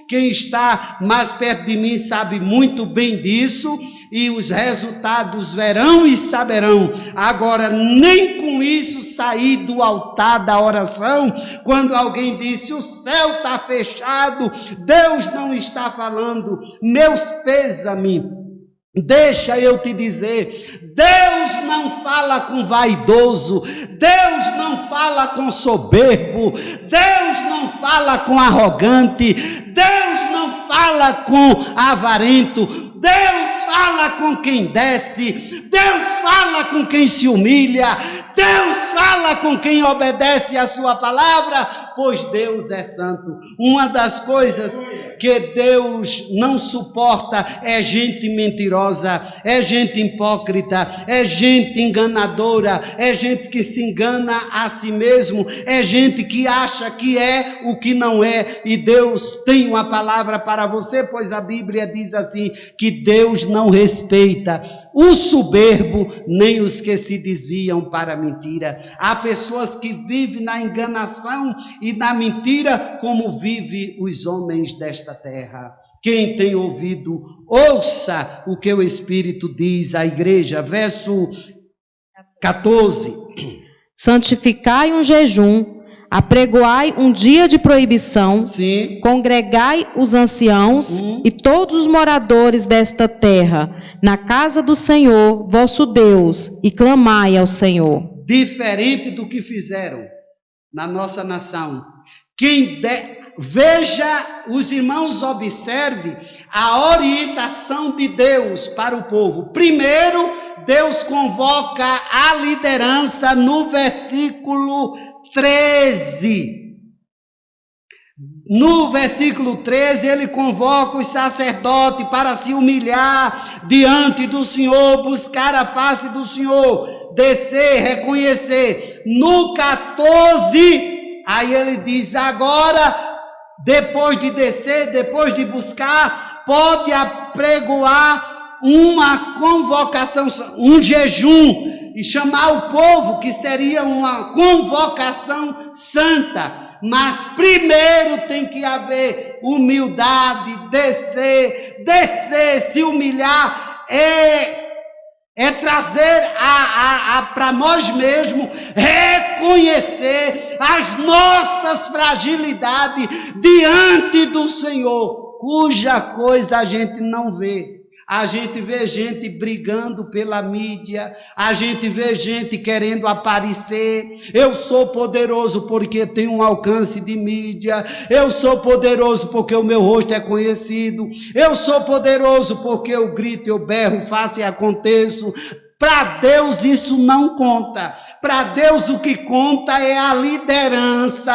Quem está mais perto de mim sabe muito bem disso, e os resultados verão e saberão. Agora, nem com isso saí do altar da oração, quando alguém disse, o céu está fechado, Deus não está falando. Meus pêsames, deixa eu te dizer, Deus não fala com vaidoso, Deus não fala com soberbo, Deus não fala com arrogante, Deus não fala com avarento, Deus fala com quem desce, Deus fala com quem se humilha, Deus fala com quem obedece a sua palavra, pois Deus é santo. Uma das coisas que Deus não suporta é gente mentirosa, é gente hipócrita, é gente enganadora, é gente que se engana a si mesmo, é gente que acha que é o que não é. E Deus tem uma palavra para você, pois a Bíblia diz assim, que Deus não respeita o soberbo, nem os que se desviam para a mentira. Há pessoas que vivem na enganação e na mentira, como vivem os homens desta terra. Quem tem ouvido, ouça o que o Espírito diz à igreja. Verso 14. Santificai um jejum, apregoai um dia de proibição, Sim. Congregai os anciãos e todos os moradores desta terra, na casa do Senhor, vosso Deus, e clamai ao Senhor. Diferente do que fizeram na nossa nação. Veja, os irmãos, observe a orientação de Deus para o povo. Primeiro, Deus convoca a liderança no versículo 13. No versículo 13, ele convoca os sacerdotes para se humilhar diante do Senhor, buscar a face do Senhor, descer, reconhecer. No 14, aí ele diz, agora, depois de descer, depois de buscar, pode apregoar uma convocação, um jejum, e chamar o povo, que seria uma convocação santa. Mas primeiro tem que haver humildade, descer, se humilhar, é trazer para nós mesmos, reconhecer as nossas fragilidades diante do Senhor, cuja coisa a gente não vê. A gente vê gente brigando pela mídia, a gente vê gente querendo aparecer. Eu sou poderoso porque tenho um alcance de mídia, eu sou poderoso porque o meu rosto é conhecido, eu sou poderoso porque eu grito, eu berro, faço e aconteço. Para Deus isso não conta. Para Deus o que conta é a liderança,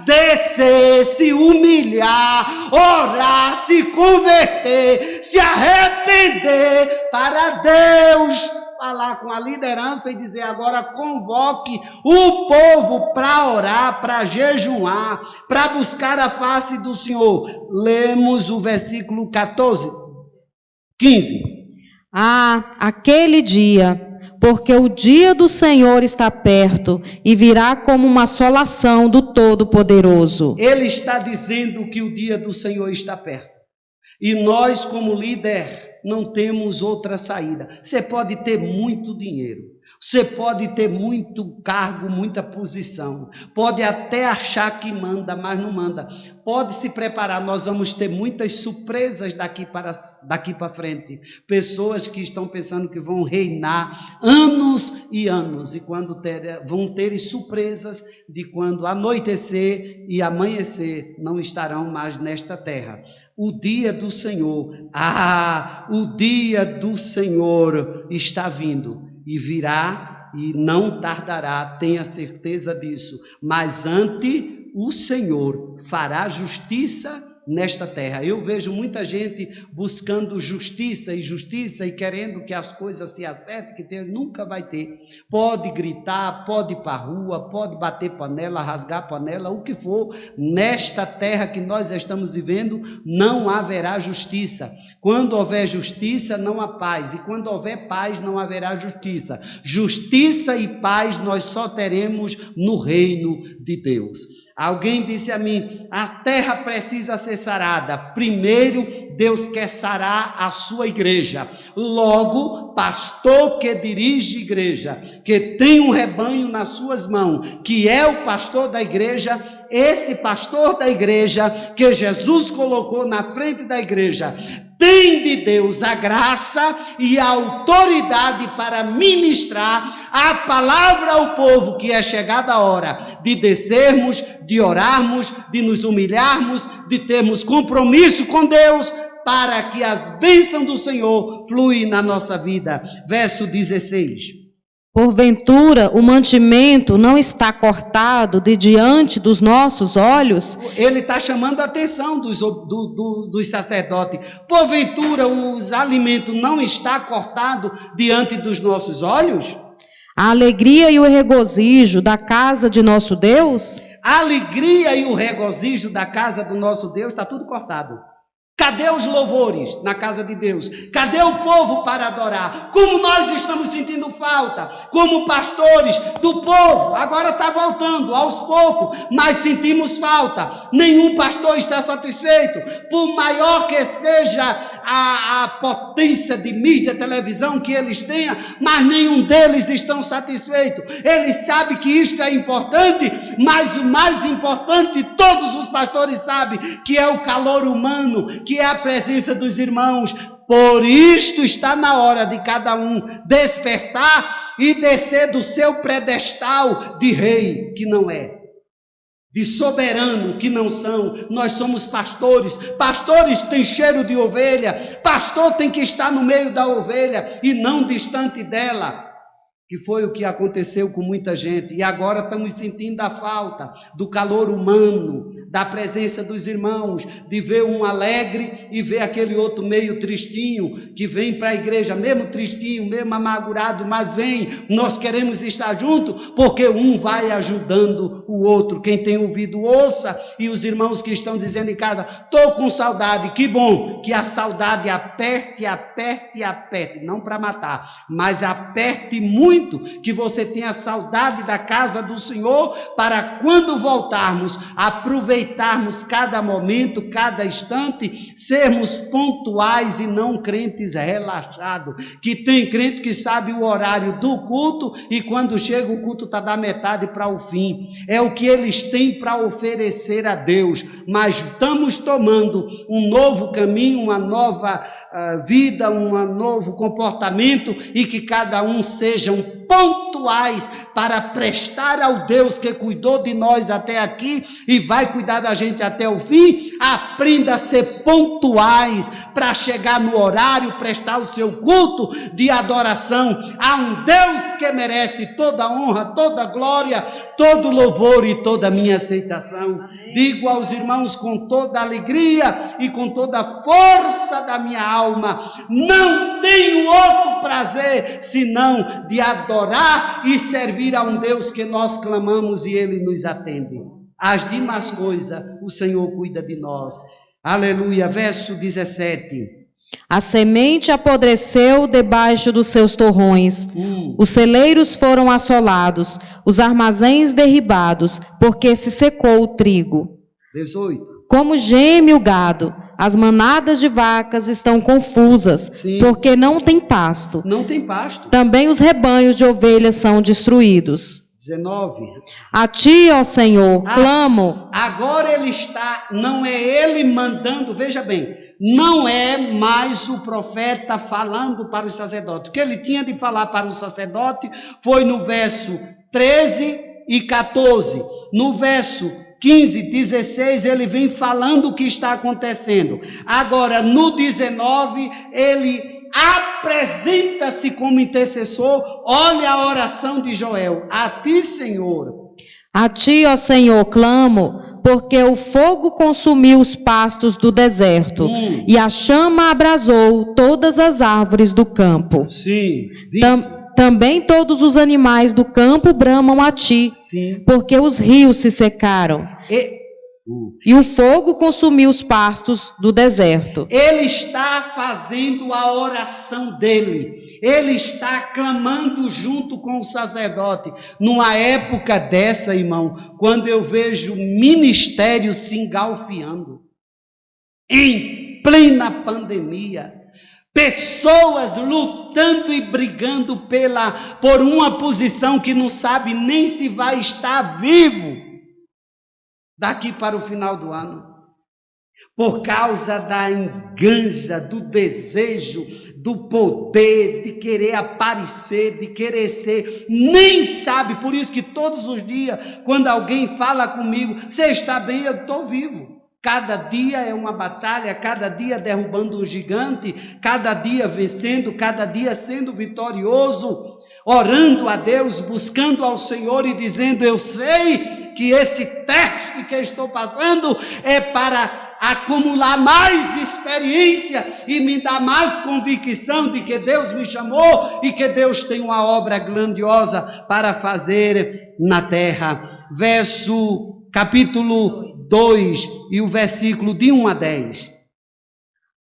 descer, se humilhar, orar, se converter, se arrepender, para Deus falar com a liderança e dizer, agora convoque o povo para orar, para jejuar, para buscar a face do Senhor. Lemos o versículo 15. Aquele dia, porque o dia do Senhor está perto e virá como uma assolação do Todo-Poderoso. Ele está dizendo que o dia do Senhor está perto. E nós, como líder, não temos outra saída. Você pode ter muito dinheiro, Você pode ter muito cargo, muita posição, pode até achar que manda, mas não manda. Pode se preparar, nós vamos ter muitas surpresas daqui para frente. Pessoas que estão pensando que vão reinar anos e anos, e vão ter surpresas de quando anoitecer e amanhecer, não estarão mais nesta terra. O dia do Senhor, o dia do Senhor está vindo. E virá e não tardará, tenha certeza disso. Mas antes o Senhor fará justiça nesta terra. Eu vejo muita gente buscando justiça e querendo que as coisas se acertem, que Deus nunca vai ter. Pode gritar, pode ir para a rua, pode bater panela, rasgar panela, o que for. Nesta terra que nós estamos vivendo, não haverá justiça. Quando houver justiça, não há paz. E quando houver paz, não haverá justiça. Justiça e paz nós só teremos no reino de Deus. Alguém disse a mim, a terra precisa ser sarada. Primeiro, Deus quer sarar a sua igreja. Logo, pastor que dirige igreja, que tem um rebanho nas suas mãos, que é o pastor da igreja, esse pastor da igreja que Jesus colocou na frente da igreja, tem de Deus a graça e a autoridade para ministrar a palavra ao povo, que é chegada a hora de descermos, de orarmos, de nos humilharmos, de termos compromisso com Deus, para que as bênçãos do Senhor fluem na nossa vida. Verso 16. Porventura, o mantimento não está cortado de diante dos nossos olhos? Ele está chamando a atenção dos sacerdotes. Porventura, os alimentos não está cortado diante dos nossos olhos? A alegria e o regozijo da casa de nosso Deus? A alegria e o regozijo da casa do nosso Deus está tudo cortado. Cadê os louvores na casa de Deus? Cadê o povo para adorar? Como nós estamos sentindo falta, como pastores do povo, agora está voltando aos poucos, mas sentimos falta. Nenhum pastor está satisfeito, por maior que seja a potência de mídia, televisão que eles tenham, mas nenhum deles estão satisfeitos. Eles sabem que isto é importante, mas o mais importante, todos os pastores sabem, que é o calor humano, que é a presença dos irmãos. Por isto está na hora de cada um despertar e descer do seu pedestal de rei, que não é, de soberano, que não são. Nós somos pastores. Pastores têm cheiro de ovelha. Pastor tem que estar no meio da ovelha e não distante dela, que foi o que aconteceu com muita gente. E agora estamos sentindo a falta do calor humano, da presença dos irmãos, de ver um alegre e ver aquele outro meio tristinho, que vem para a igreja, mesmo tristinho, mesmo amargurado, mas vem, nós queremos estar junto, porque um vai ajudando o outro. Quem tem ouvido, ouça, e os irmãos que estão dizendo em casa, estou com saudade, que bom, que a saudade aperte, aperte, aperte, não para matar, mas aperte muito, que você tenha saudade da casa do Senhor, para quando voltarmos, aproveitarmos cada momento, cada instante, sermos pontuais e não crentes relaxados, que tem crente que sabe o horário do culto e quando chega o culto está da metade para o fim. É o que eles têm para oferecer a Deus, mas estamos tomando um novo caminho, uma nova vida, um novo comportamento, e que cada um sejam pontuais para prestar ao Deus que cuidou de nós até aqui e vai cuidar da gente até o fim. Aprenda a ser pontuais para chegar no horário, prestar o seu culto de adoração a um Deus que merece toda honra, toda glória, todo louvor e toda a minha aceitação. Digo aos irmãos com toda alegria e com toda a força da minha alma, não tenho outro prazer senão de adorar e servir a um Deus que nós clamamos e Ele nos atende. As demais coisas o Senhor cuida de nós. Aleluia. Verso 17. A semente apodreceu debaixo dos seus torrões, os celeiros foram assolados, os armazéns derribados, porque se secou o trigo. 18. Como geme o gado, as manadas de vacas estão confusas, Sim. porque não tem pasto. Não tem pasto. Também os rebanhos de ovelhas são destruídos. 19. A ti, ó Senhor, clamo. Agora ele está, não é ele mandando, veja bem, não é mais o profeta falando para o sacerdote. O que ele tinha de falar para o sacerdote foi no verso 13 e 14. No verso 15, 16, ele vem falando o que está acontecendo. Agora, no 19, ele apresenta-se como intercessor. Olha a oração de Joel. A ti, Senhor. A ti, ó Senhor, clamo, porque o fogo consumiu os pastos do deserto, e a chama abrasou todas as árvores do campo. Sim. Também todos os animais do campo bramam a ti, Sim. porque os rios se secaram. E o fogo consumiu os pastos do deserto. Ele está fazendo a oração dele. Ele está clamando junto com o sacerdote. Numa época dessa, irmão, quando eu vejo ministérios se engalfiando, em plena pandemia, pessoas lutando e brigando por uma posição que não sabe nem se vai estar vivo daqui para o final do ano, por causa da enganja, do desejo, do poder, de querer aparecer, de querer ser, nem sabe. Por isso que todos os dias, quando alguém fala comigo, você está bem? Eu estou vivo. Cada dia é uma batalha, cada dia derrubando um gigante, cada dia vencendo, cada dia sendo vitorioso, orando a Deus, buscando ao Senhor e dizendo: eu sei que esse teste que eu estou passando é para acumular mais experiência e me dar mais convicção de que Deus me chamou e que Deus tem uma obra grandiosa para fazer na terra. Capítulo 2 e o versículo de 1 a 10.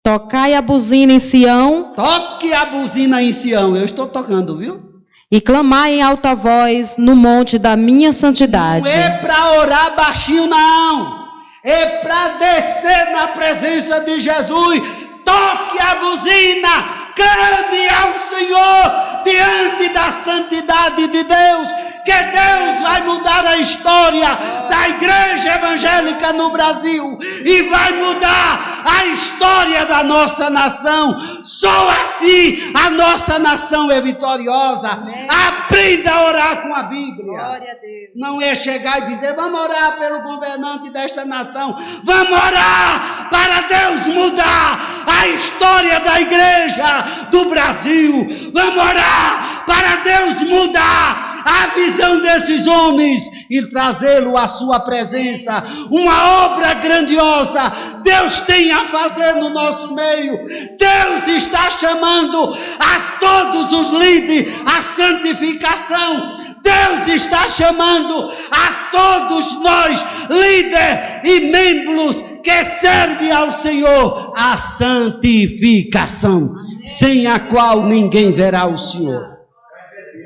Tocai a buzina em Sião. Toque a buzina em Sião. Eu estou tocando, viu? E clamai em alta voz no monte da minha santidade. Não é para orar baixinho, não. É para descer na presença de Jesus. Toque a buzina. Clame ao Senhor diante da santidade de Deus. Que Deus vai mudar a história da igreja evangélica no Brasil e vai mudar a história da nossa nação. Só assim a nossa nação é vitoriosa. Amém. Aprenda a orar com a Bíblia. Glória a Deus. Não é chegar e dizer: vamos orar pelo governante desta nação. Vamos orar para Deus mudar a história da igreja do Brasil. Vamos orar para Deus mudar a visão desses homens e trazê-lo à sua presença. Uma obra grandiosa Deus tem a fazer no nosso meio. Deus está chamando a todos os líderes à santificação. Deus está chamando a todos nós, líderes e membros que servem ao Senhor, a santificação, sem a qual ninguém verá o Senhor.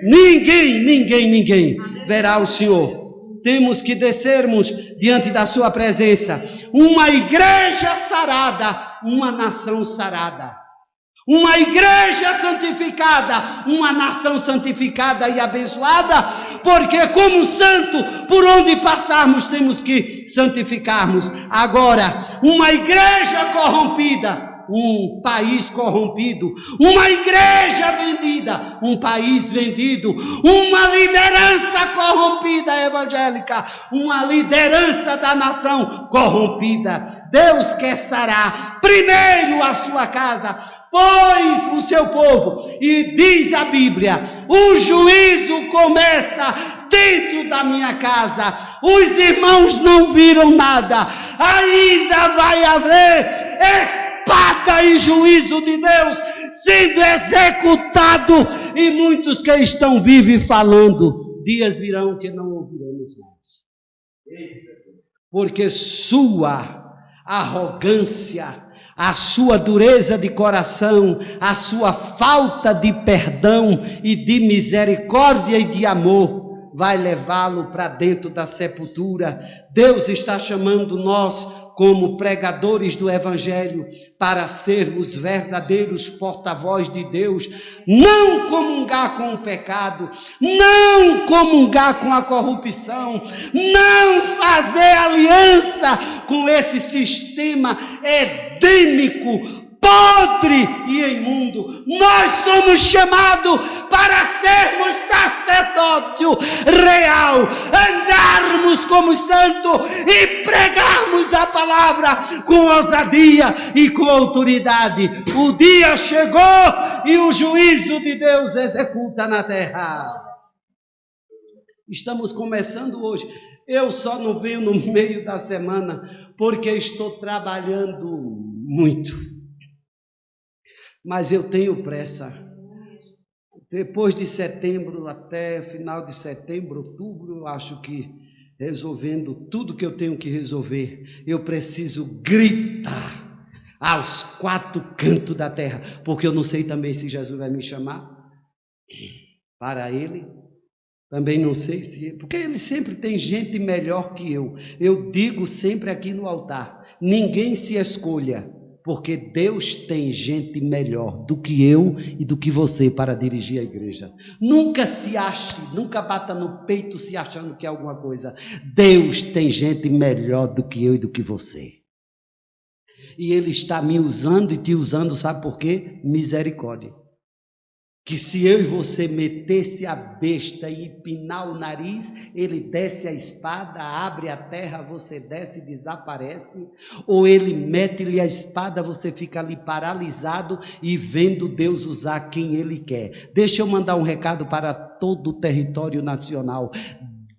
Ninguém verá o Senhor. Temos que descermos diante da sua presença. Uma igreja sarada, uma nação sarada. Uma igreja santificada, uma nação santificada e abençoada, porque como santo, por onde passarmos temos que santificarmos. Agora, uma igreja corrompida, um país corrompido, uma igreja vendida, um país vendido, uma liderança corrompida evangélica, uma liderança da nação corrompida. Deus quer sarar primeiro a sua casa, pois o seu povo, e diz a Bíblia, o juízo começa dentro da minha casa. Os irmãos não viram nada, ainda vai haver espada e juízo de Deus sendo executado, e muitos que estão vivos e falando, dias virão que não ouviremos mais, porque sua arrogância, a sua dureza de coração, a sua falta de perdão e de misericórdia e de amor vai levá-lo para dentro da sepultura. Deus está chamando nós, como pregadores do Evangelho, para sermos verdadeiros porta-voz de Deus, não comungar com o pecado, não comungar com a corrupção, não fazer aliança com esse sistema edêmico, podre e imundo. Nós somos chamados para sermos sacerdócio real, andarmos como santo e pregarmos a palavra com ousadia e com autoridade. O dia chegou e o juízo de Deus executa na terra. Estamos começando hoje. Eu só não venho no meio da semana porque estou trabalhando muito. Mas eu tenho pressa. Depois de setembro, até final de setembro, outubro, eu acho que resolvendo tudo que eu tenho que resolver, eu preciso gritar aos 4 cantos da terra, porque eu não sei também se Jesus vai me chamar para ele. Também não sei se... Porque ele sempre tem gente melhor que eu. Eu digo sempre aqui no altar, ninguém se escolha, porque Deus tem gente melhor do que eu e do que você para dirigir a igreja. Nunca se ache, nunca bata no peito se achando que é alguma coisa. Deus tem gente melhor do que eu e do que você. E Ele está me usando e te usando, sabe por quê? Misericórdia. Que se eu e você metesse a besta e empinar o nariz, ele desce a espada, abre a terra, você desce e desaparece, ou ele mete-lhe a espada, você fica ali paralisado e vendo Deus usar quem ele quer. Deixa eu mandar um recado para todo o território nacional.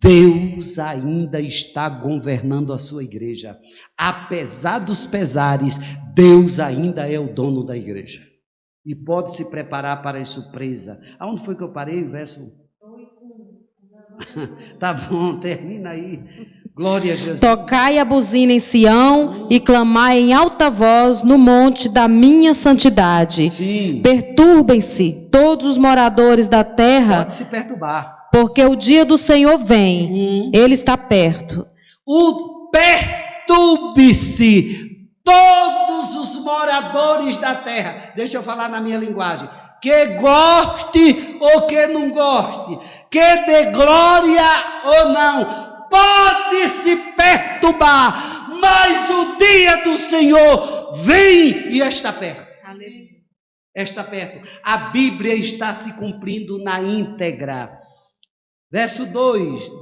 Deus ainda está governando a sua igreja. Apesar dos pesares, Deus ainda é o dono da igreja. E pode se preparar para a surpresa. Aonde foi que eu parei? Verso... Tá bom, termina aí. Glória a Jesus. Tocai a buzina em Sião e clamai em alta voz no monte da minha santidade. Sim. Perturbem-se todos os moradores da terra. Pode se perturbar. Porque o dia do Senhor vem. Ele está perto. O perturbe-se todos os moradores da terra. Deixa eu falar na minha linguagem. Que goste ou que não goste. Que dê glória ou não. Pode se perturbar. Mas o dia do Senhor vem e está perto. Aleluia. Está perto. A Bíblia está se cumprindo na íntegra. Verso 2.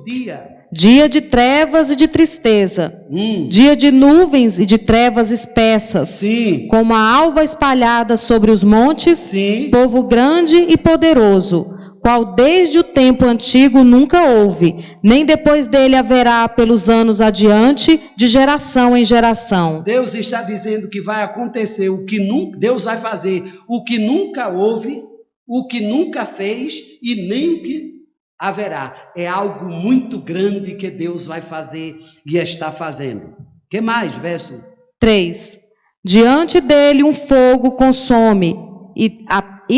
Dia de trevas e de tristeza, dia de nuvens e de trevas espessas, sim, como a alva espalhada sobre os montes, sim, povo grande e poderoso, qual desde o tempo antigo nunca houve, nem depois dele haverá pelos anos adiante, de geração em geração. Deus está dizendo que vai acontecer o que nunca, Deus vai fazer o que nunca houve, o que nunca fez e nem o que haverá. É algo muito grande que Deus vai fazer e está fazendo. Que mais? Verso 3. Diante dele um fogo consome e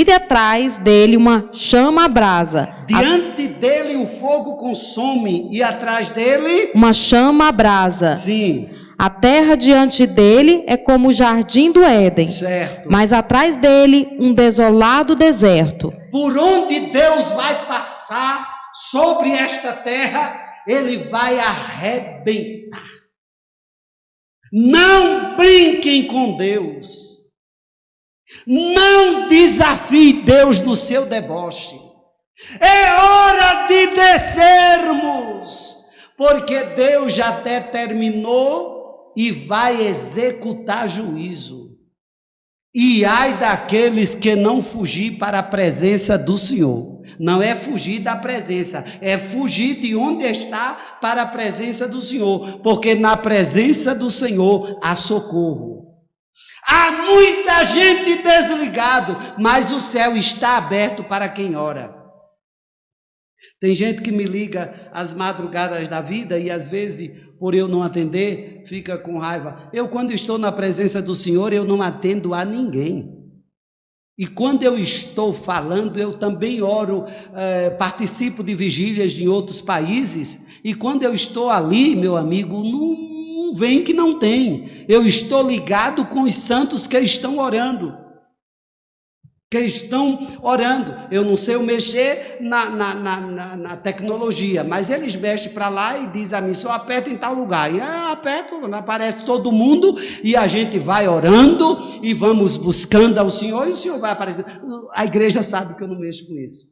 de atrás dele uma chama abrasa. Diante dele o fogo consome e atrás dele uma chama abrasa. Sim. A terra diante dele é como o jardim do Éden. Certo. Mas atrás dele um desolado deserto. Por onde Deus vai passar sobre esta terra, ele vai arrebentar. Não brinquem com Deus. Não desafie Deus no seu deboche. É hora de descermos, porque Deus já determinou e vai executar juízo. E ai daqueles que não fugir para a presença do Senhor. Não é fugir da presença, é fugir de onde está para a presença do Senhor, porque na presença do Senhor há socorro. Há muita gente desligado, mas o céu está aberto para quem ora. Tem gente que me liga às madrugadas da vida e às vezes, por eu não atender, fica com raiva. Eu, quando estou na presença do Senhor, eu não atendo a ninguém. E quando eu estou falando, eu também oro, participo de vigílias em outros países, e quando eu estou ali, meu amigo, não vem que não tem. Eu estou ligado com os santos que estão orando. Eu não sei mexer na tecnologia, mas eles mexem para lá e dizem a mim, só aperta em tal lugar. E aperto, aparece todo mundo, e a gente vai orando, e vamos buscando ao Senhor, e o Senhor vai aparecer. A igreja sabe que eu não mexo com isso.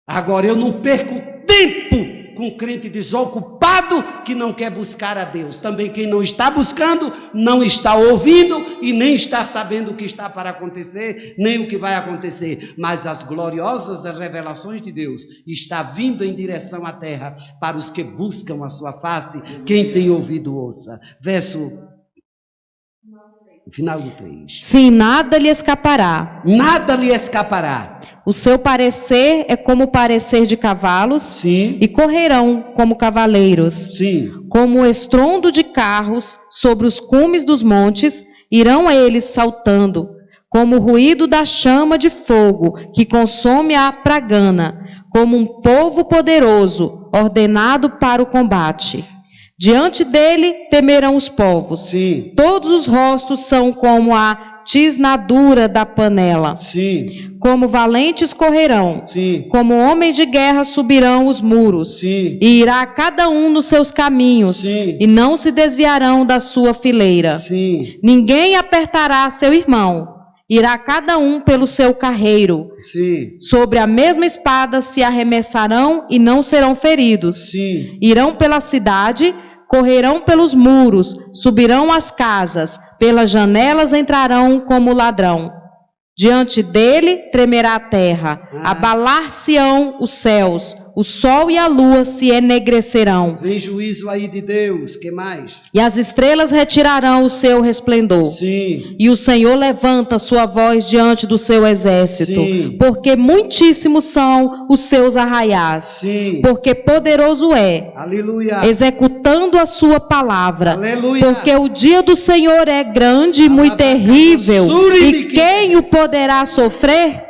Agora, eu não perco tempo com um crente desocupado que não quer buscar a Deus. Também quem não está buscando, não está ouvindo e nem está sabendo o que está para acontecer, nem o que vai acontecer. Mas as gloriosas revelações de Deus está vindo em direção à terra para os que buscam a sua face. Quem tem ouvido, ouça. Verso final do 3. Sim, nada lhe escapará. Nada lhe escapará. O seu parecer é como o parecer de cavalos, sim, e correrão como cavaleiros. Sim. Como o estrondo de carros sobre os cumes dos montes, irão eles saltando, como o ruído da chama de fogo que consome a pragana, como um povo poderoso, ordenado para o combate. Diante dele temerão os povos. Sim. Todos os rostos são como a tisnadura da panela. Sim. Como valentes correrão. Sim. Como homens de guerra subirão os muros. Sim. E irá cada um nos seus caminhos. Sim. E não se desviarão da sua fileira. Sim. Ninguém apertará seu irmão. Irá cada um pelo seu carreiro. Sim. Sobre a mesma espada se arremessarão e não serão feridos. Sim. Irão pela cidade, correrão pelos muros, subirão às casas, pelas janelas entrarão como ladrão. Diante dele tremerá a terra, abalar-se-ão os céus, o sol e a lua se enegrecerão. Vem juízo aí de Deus, que mais? E as estrelas retirarão o seu resplendor. Sim. E o Senhor levanta sua voz diante do seu exército. Sim. Porque muitíssimos são os seus arraiais. Sim. Porque poderoso é. Aleluia. Executando a sua palavra. Aleluia. Porque o dia do Senhor é grande e muito terrível. E quem o poderá sofrer?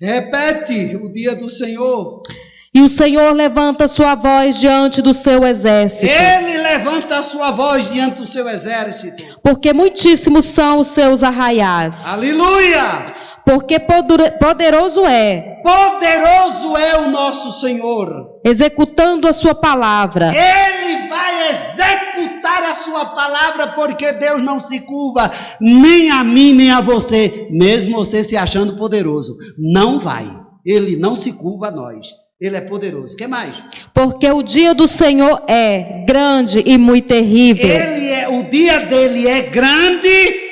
Repete, o dia do Senhor. E o Senhor levanta sua voz diante do seu exército. Ele levanta a sua voz diante do seu exército. Porque muitíssimos são os seus arraiais. Aleluia! Porque poderoso é. Poderoso é o nosso Senhor. Executando a sua palavra. Ele vai executar a sua palavra, porque Deus não se curva nem a mim nem a você, mesmo você se achando poderoso. Não vai. Ele não se curva a nós. Ele é poderoso. O que mais? Porque o dia do Senhor é grande e muito terrível. O dia dele é grande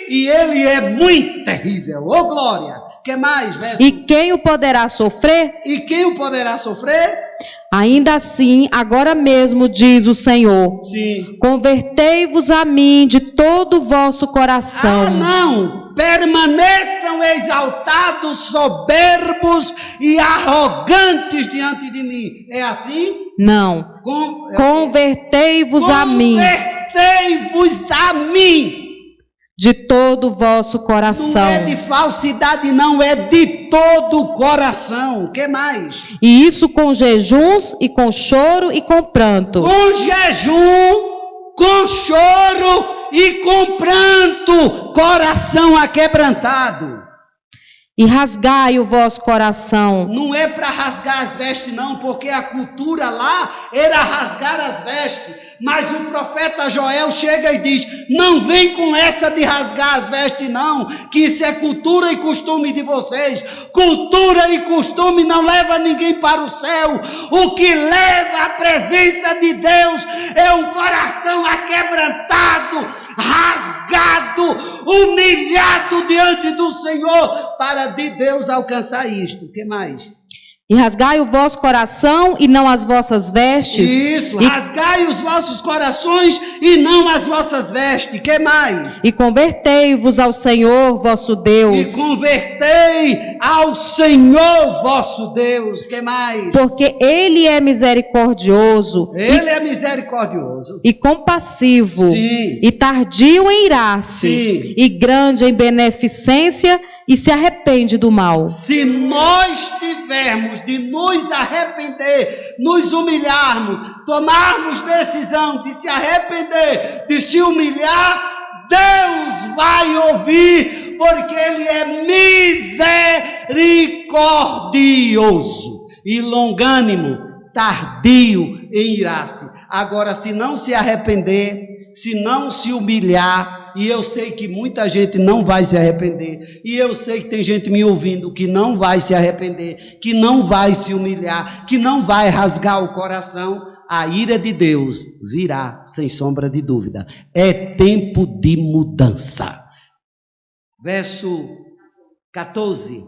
e ele é muito terrível. Ô glória! O que mais? Verso? E quem o poderá sofrer? E quem o poderá sofrer? Ainda assim, agora mesmo diz o Senhor. Sim. Convertei-vos a mim de todo o vosso coração. Não! Permaneçam exaltados, soberbos e arrogantes diante de mim. É assim? Não. Convertei-vos a mim. Convertei-vos a mim. De todo o vosso coração. Não é de falsidade, não, é de todo o coração. O que mais? E isso com jejuns e com choro e com pranto. Com jejum, com choro e com pranto, coração aquebrantado. E rasgai o vosso coração. Não é para rasgar as vestes não, porque a cultura lá era rasgar as vestes. Mas o profeta Joel chega e diz, não vem com essa de rasgar as vestes não, que isso é cultura e costume de vocês. Cultura e costume não leva ninguém para o céu. O que leva à presença de Deus é um coração aquebrantado, rasgado, humilhado diante do Senhor, para de Deus alcançar isto. O que mais? E rasgai o vosso coração e não as vossas vestes. Isso, rasgai os vossos corações e não as vossas vestes. Que mais? E convertei-vos ao Senhor vosso Deus. E convertei ao Senhor vosso Deus. Que mais? Porque Ele é misericordioso. Ele é misericordioso. E compassivo. Sim. E tardio em irar-se. Sim. E grande em beneficência e se arrepende do mal. Se nós tivermos de nos arrepender, nos humilharmos, tomarmos decisão de se arrepender, de se humilhar, Deus vai ouvir, porque Ele é misericordioso e longânimo, tardio em irar-se. Agora, se não se arrepender, se não se humilhar, e eu sei que muita gente não vai se arrepender, e eu sei que tem gente me ouvindo que não vai se arrepender, que não vai se humilhar, que não vai rasgar o coração, a ira de Deus virá, sem sombra de dúvida. É tempo de mudança. Verso 14.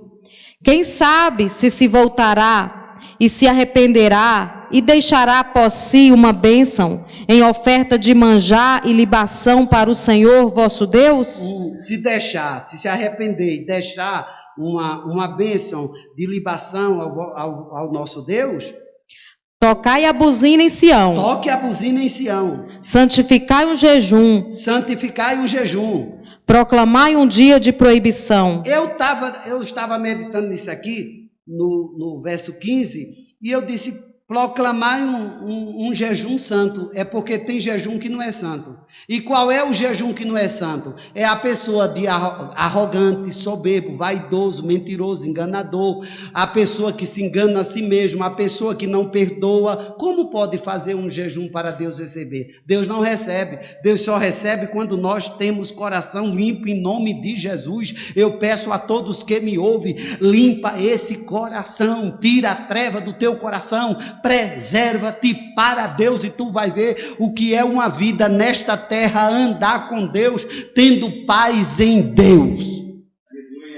Quem sabe se voltará e se arrependerá e deixará após si uma bênção em oferta de manjar e libação para o Senhor vosso Deus? Se arrepender e deixar uma bênção de libação ao nosso Deus, tocai a buzina em Sião. Toque a buzina em Sião. Santificai um jejum. Santificai um jejum. Proclamai um dia de proibição. Eu estava meditando nisso aqui, no verso 15, e eu disse: proclamar um jejum santo. É porque tem jejum que não é santo. E qual é o jejum que não é santo? É a pessoa de arrogante, soberbo, vaidoso, mentiroso, enganador, a pessoa que se engana a si mesmo, a pessoa que não perdoa. Como pode fazer um jejum para Deus receber? Deus não recebe. Deus só recebe quando nós temos coração limpo, em nome de Jesus. Eu peço a todos que me ouvem, limpa esse coração, tira a treva do teu coração, preserva-te para Deus, e tu vai ver o que é uma vida nesta terra, andar com Deus, tendo paz em Deus.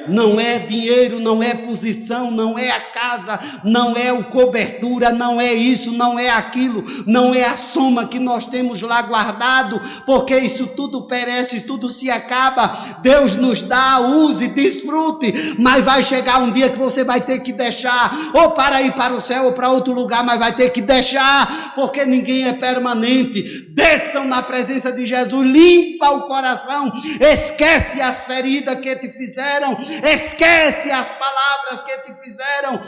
Não é dinheiro, não é posição, não é a casa, não é o cobertura, não é isso, não é aquilo, não é a soma que nós temos lá guardado, porque isso tudo perece, tudo se acaba. Deus nos dá, use, desfrute, mas vai chegar um dia que você vai ter que deixar, ou para ir para o céu ou para outro lugar, mas vai ter que deixar, porque ninguém é permanente. Desçam na presença de Jesus, limpa o coração, esquece as feridas que te fizeram, esquece as palavras que te fizeram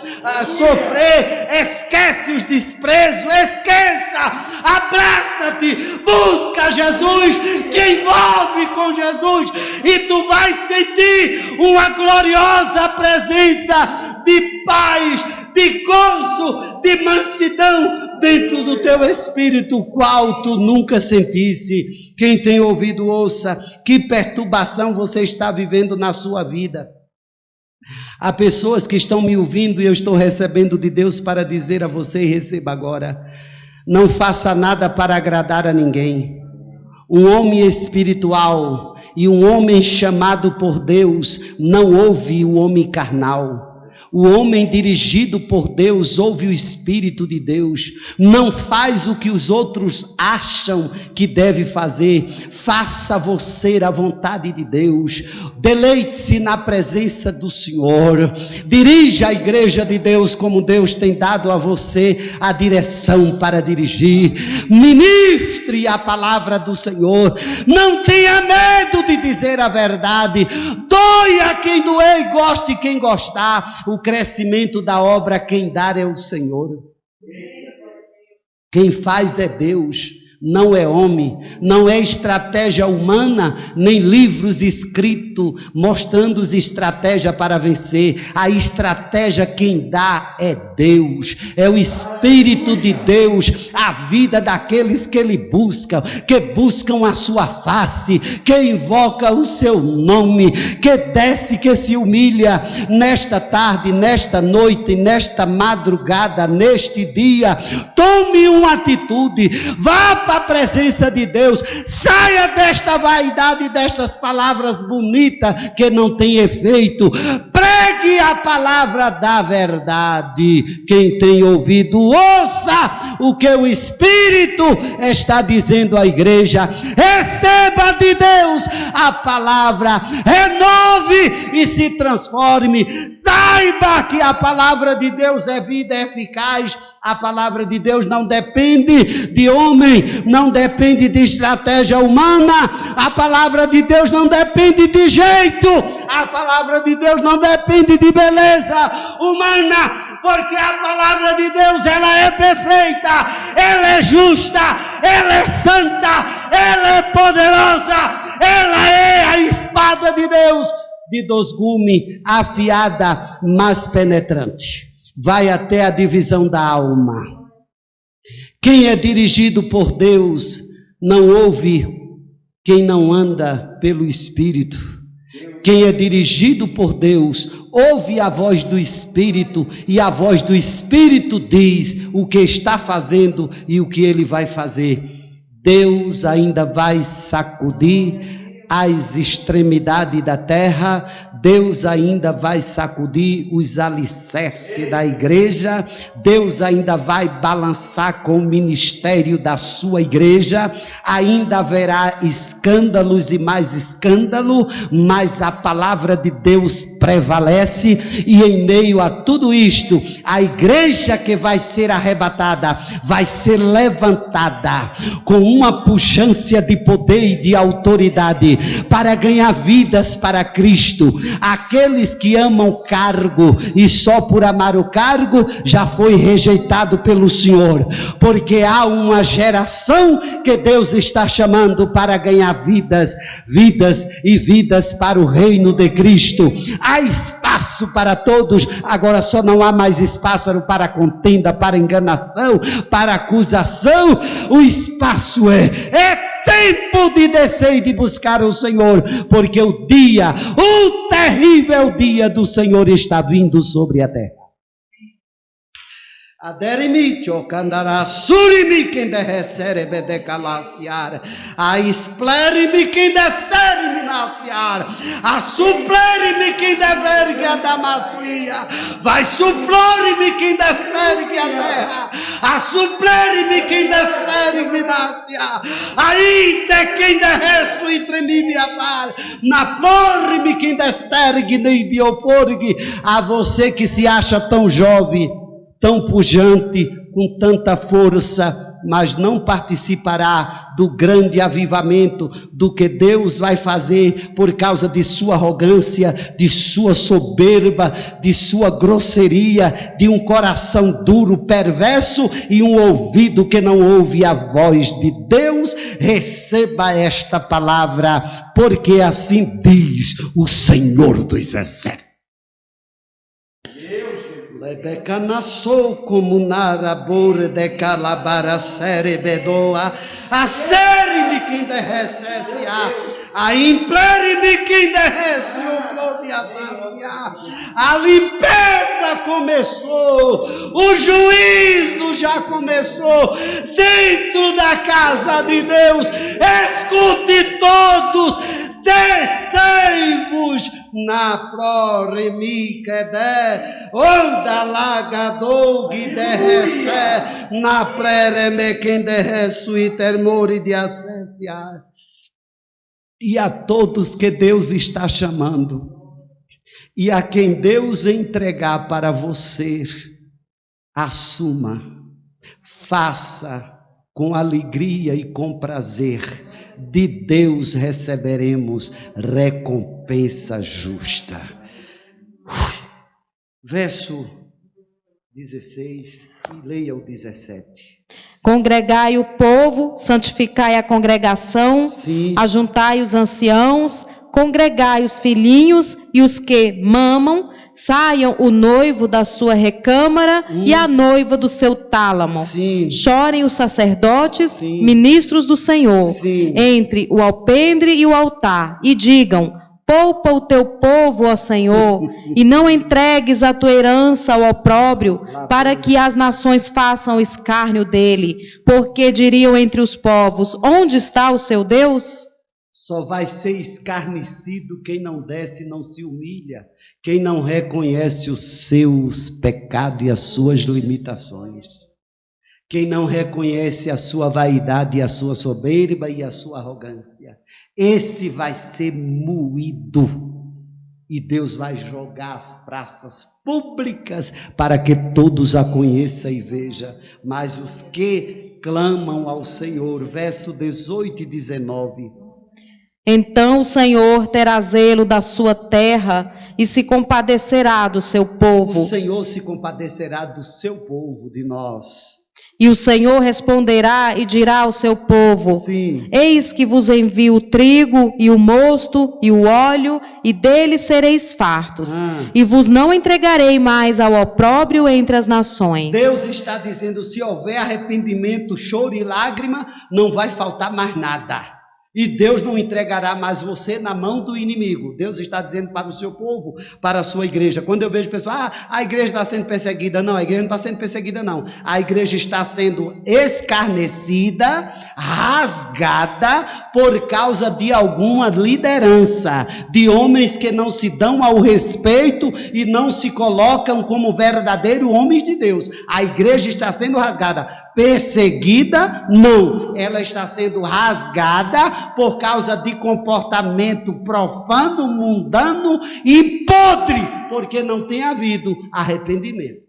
sofrer, esquece os desprezos, esqueça, abraça-te, busca Jesus, te envolve com Jesus, e tu vais sentir uma gloriosa presença de paz, de gozo, de mansidão dentro do teu espírito, qual tu nunca sentisse. Quem tem ouvido, ouça. Que perturbação você está vivendo na sua vida. Há pessoas que estão me ouvindo e eu estou recebendo de Deus para dizer a você, e receba agora: não faça nada para agradar a ninguém. Um homem espiritual e um homem chamado por Deus não ouve o homem carnal. O homem dirigido por Deus ouve o Espírito de Deus, não faz o que os outros acham que deve fazer. Faça você a vontade de Deus, deleite-se na presença do Senhor, dirija a igreja de Deus como Deus tem dado a você a direção para dirigir. Ministre a palavra do Senhor, não tenha medo de dizer a verdade, doe a quem doer e goste quem gostar. O crescimento da obra quem dar é o Senhor. Quem faz é Deus, não é homem, não é estratégia humana, nem livros escritos mostrando estratégia para vencer. A estratégia quem dá é Deus, é o Espírito de Deus, a vida daqueles que Ele busca, que buscam a sua face, que invoca o seu nome, que desce, que se humilha nesta tarde, nesta noite, nesta madrugada, neste dia. Tome uma atitude, vá para a presença de Deus, saia desta vaidade, destas palavras bonitas que não tem efeito. Pregue a palavra da verdade. Quem tem ouvido, ouça o que o Espírito está dizendo à igreja. Receba de Deus a palavra, renove e se transforme. Saiba que a palavra de Deus é vida eficaz. A palavra de Deus não depende de homem, não depende de estratégia humana. A palavra de Deus não depende de jeito. A palavra de Deus não depende de beleza humana, porque a palavra de Deus, ela é perfeita, ela é justa, ela é santa, ela é poderosa, ela é a espada de Deus, de 2 gumes, afiada, mas penetrante. Vai até a divisão da alma. Quem é dirigido por Deus não ouve quem não anda pelo Espírito. Quem é dirigido por Deus ouve a voz do Espírito, e a voz do Espírito diz o que está fazendo e o que ele vai fazer. Deus ainda vai sacudir as extremidades da terra. Deus ainda vai sacudir os alicerces da igreja. Deus ainda vai balançar com o ministério da sua igreja. Ainda haverá escândalos e mais escândalo, mas a palavra de Deus prevalece, e em meio a tudo isto, a igreja que vai ser arrebatada vai ser levantada com uma pujança de poder e de autoridade para ganhar vidas para Cristo. Aqueles que amam cargo e só por amar o cargo já foi rejeitado pelo Senhor, porque há uma geração que Deus está chamando para ganhar vidas e vidas para o reino de Cristo. Há espaço para todos, agora só não há mais espaço para contenda, para enganação, para acusação. O espaço é tempo de descer e de buscar o Senhor, porque o terrível dia do Senhor está vindo sobre a terra. Aderimi chocandará, surimi quem derrecere bedecalaciar, a esplerimi quem descerimi naciar, a suplerimi quem devergue a damassuia, vai suplorimi quem descergue a terra, a suplerimi quem descergue naciar, ainda quem derreço e tremime a far, na plorimi quem destergue nem bioforgue. A você que se acha tão jovem, tão pujante, com tanta força, mas não participará do grande avivamento, do que Deus vai fazer por causa de sua arrogância, de sua soberba, de sua grosseria, de um coração duro, perverso e um ouvido que não ouve a voz de Deus. Receba esta palavra, porque assim diz o Senhor dos Exércitos. Lebecanassou como narabore de calabara cerebedoa, a serme quem derrecesse a implere-me quem derrece o glória. A limpeza começou, o juízo já começou dentro da casa de Deus. Escute todos, descei-vos na proremica de onda lagadou que derrece na prereme quem derrece e termore de ascenciar. E a todos que Deus está chamando, e a quem Deus entregar para você, assuma, faça com alegria e com prazer. De Deus receberemos recompensa justa. Verso 16 e leia o 17. Congregai o povo, santificai a congregação, Sim. ajuntai os anciãos, congregai os filhinhos e os que mamam, saiam o noivo da sua recâmara e a noiva do seu tálamo. Sim. Chorem os sacerdotes, Sim. ministros do Senhor, Sim. entre o alpendre e o altar, e digam: poupa o teu povo, ó Senhor, e não entregues a tua herança ao opróbrio, para que as nações façam escárnio dele. Porque diriam entre os povos: onde está o seu Deus? Só vai ser escarnecido quem não desce e não se humilha, quem não reconhece os seus pecados e as suas limitações, quem não reconhece a sua vaidade e a sua soberba e a sua arrogância. Esse vai ser moído. E Deus vai jogar as praças públicas para que todos a conheçam e vejam. Mas os que clamam ao Senhor, verso 18 e 19. Então o Senhor terá zelo da sua terra e se compadecerá do seu povo. O Senhor se compadecerá do seu povo, de nós. E o Senhor responderá e dirá ao seu povo: Sim. Eis que vos envio o trigo e o mosto e o óleo, e deles sereis fartos. E vos não entregarei mais ao opróbrio entre as nações. Deus está dizendo, se houver arrependimento, choro e lágrima, não vai faltar mais nada. E Deus não entregará mais você na mão do inimigo. Deus está dizendo para o seu povo, para a sua igreja. Quando eu vejo pessoas, a igreja está sendo perseguida. Não, a igreja não está sendo perseguida, não. A igreja está sendo escarnecida, rasgada, por causa de alguma liderança, de homens que não se dão ao respeito e não se colocam como verdadeiros homens de Deus. A igreja está sendo rasgada. Perseguida, não, ela está sendo rasgada por causa de comportamento profano, mundano e podre, porque não tem havido arrependimento.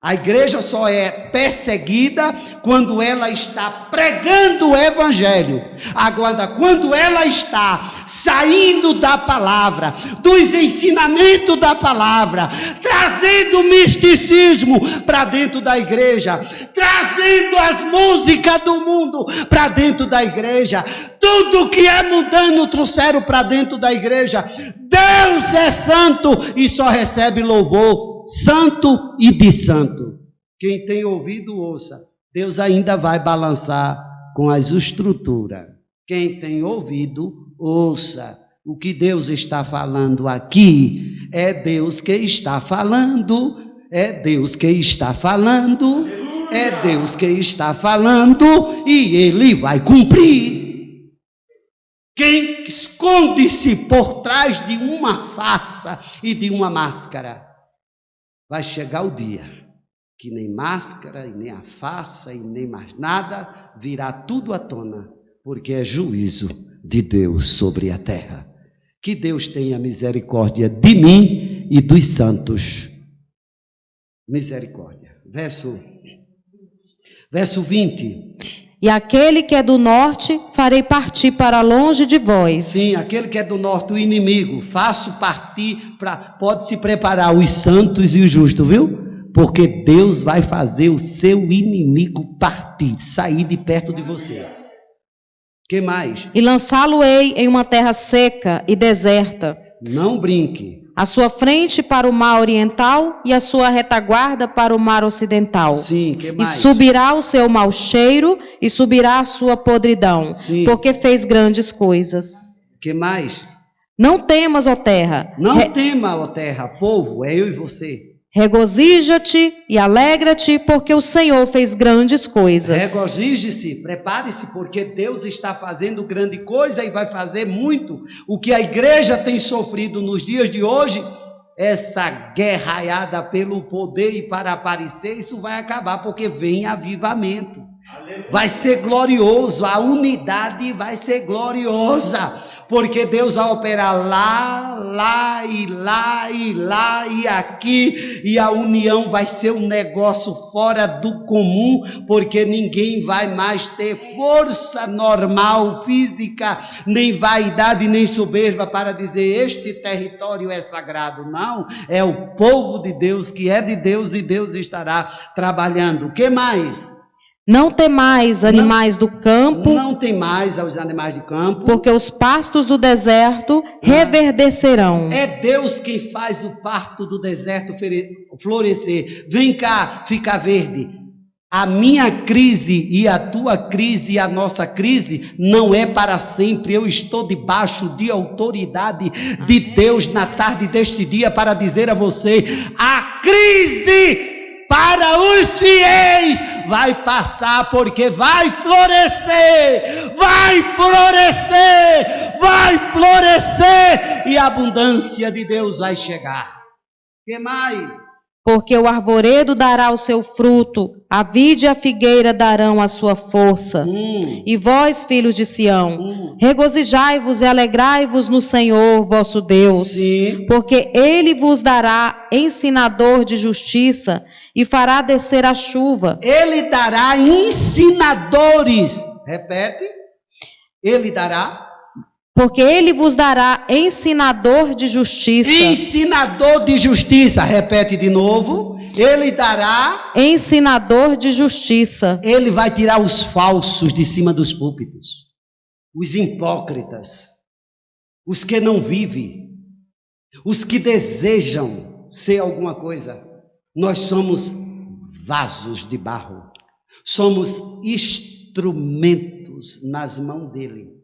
A igreja só é perseguida quando ela está pregando o evangelho. Agora, quando ela está saindo da palavra, dos ensinamentos da palavra, trazendo misticismo para dentro da igreja, trazendo as músicas do mundo para dentro da igreja, tudo que é mundano trouxeram para dentro da igreja. Deus é santo e só recebe louvor santo e de santo. Quem tem ouvido, ouça. Deus ainda vai balançar com as estruturas. Quem tem ouvido, ouça. O que Deus está falando aqui é Deus que está falando. É Deus que está falando. É Deus que está falando e Ele vai cumprir. Quem esconde-se por trás de uma farsa e de uma máscara, vai chegar o dia que nem máscara, e nem a farsa, e nem mais nada, virá tudo à tona, porque é juízo de Deus sobre a terra. Que Deus tenha misericórdia de mim e dos santos. Misericórdia. Verso 20. E aquele que é do norte, farei partir para longe de vós. Sim, aquele que é do norte, o inimigo, faço partir, pode se preparar os santos e os justos, viu? Porque Deus vai fazer o seu inimigo partir, sair de perto de você. Que mais? E lançá-lo-ei em uma terra seca e deserta. Não brinque. A sua frente para o mar oriental e a sua retaguarda para o mar ocidental. Sim, que mais? E subirá o seu mau cheiro e subirá a sua podridão, sim, porque fez grandes coisas. Que mais? Não temas, ó terra. Não tema, ó terra, povo, é eu e você. Regozija-te e alegra-te, porque o Senhor fez grandes coisas. Regozije-se, prepare-se, porque Deus está fazendo grande coisa e vai fazer muito. O que a igreja tem sofrido nos dias de hoje, essa guerraiada pelo poder e para aparecer, isso vai acabar, porque vem avivamento. Vai ser glorioso, a unidade vai ser gloriosa. Porque Deus vai operar lá e aqui, e a união vai ser um negócio fora do comum, porque ninguém vai mais ter força normal, física, nem vaidade, nem soberba para dizer este território é sagrado. Não, é o povo de Deus, que é de Deus, e Deus estará trabalhando. O que mais? Não temais animais do campo. Não temais aos animais de campo. Porque os pastos do deserto reverdecerão. É Deus quem faz o pasto do deserto florescer. Vem cá, fica verde. A minha crise e a tua crise e a nossa crise não é para sempre. Eu estou debaixo de autoridade de Deus na tarde deste dia para dizer a você: a crise para os fiéis vai passar, porque vai florescer, vai florescer, vai florescer, e a abundância de Deus vai chegar. Que mais? Porque o arvoredo dará o seu fruto, a vide e a figueira darão a sua força. E vós, filhos de Sião, regozijai-vos e alegrai-vos no Senhor vosso Deus. Sim. Porque Ele vos dará ensinador de justiça e fará descer a chuva. Ele dará ensinadores. Repete. Ele dará. Porque Ele vos dará ensinador de justiça. Ensinador de justiça. Repete de novo. Ele dará. Ensinador de justiça. Ele vai tirar os falsos de cima dos púlpitos. Os hipócritas. Os que não vivem. Os que desejam ser alguma coisa. Nós somos vasos de barro. Somos instrumentos nas mãos dele.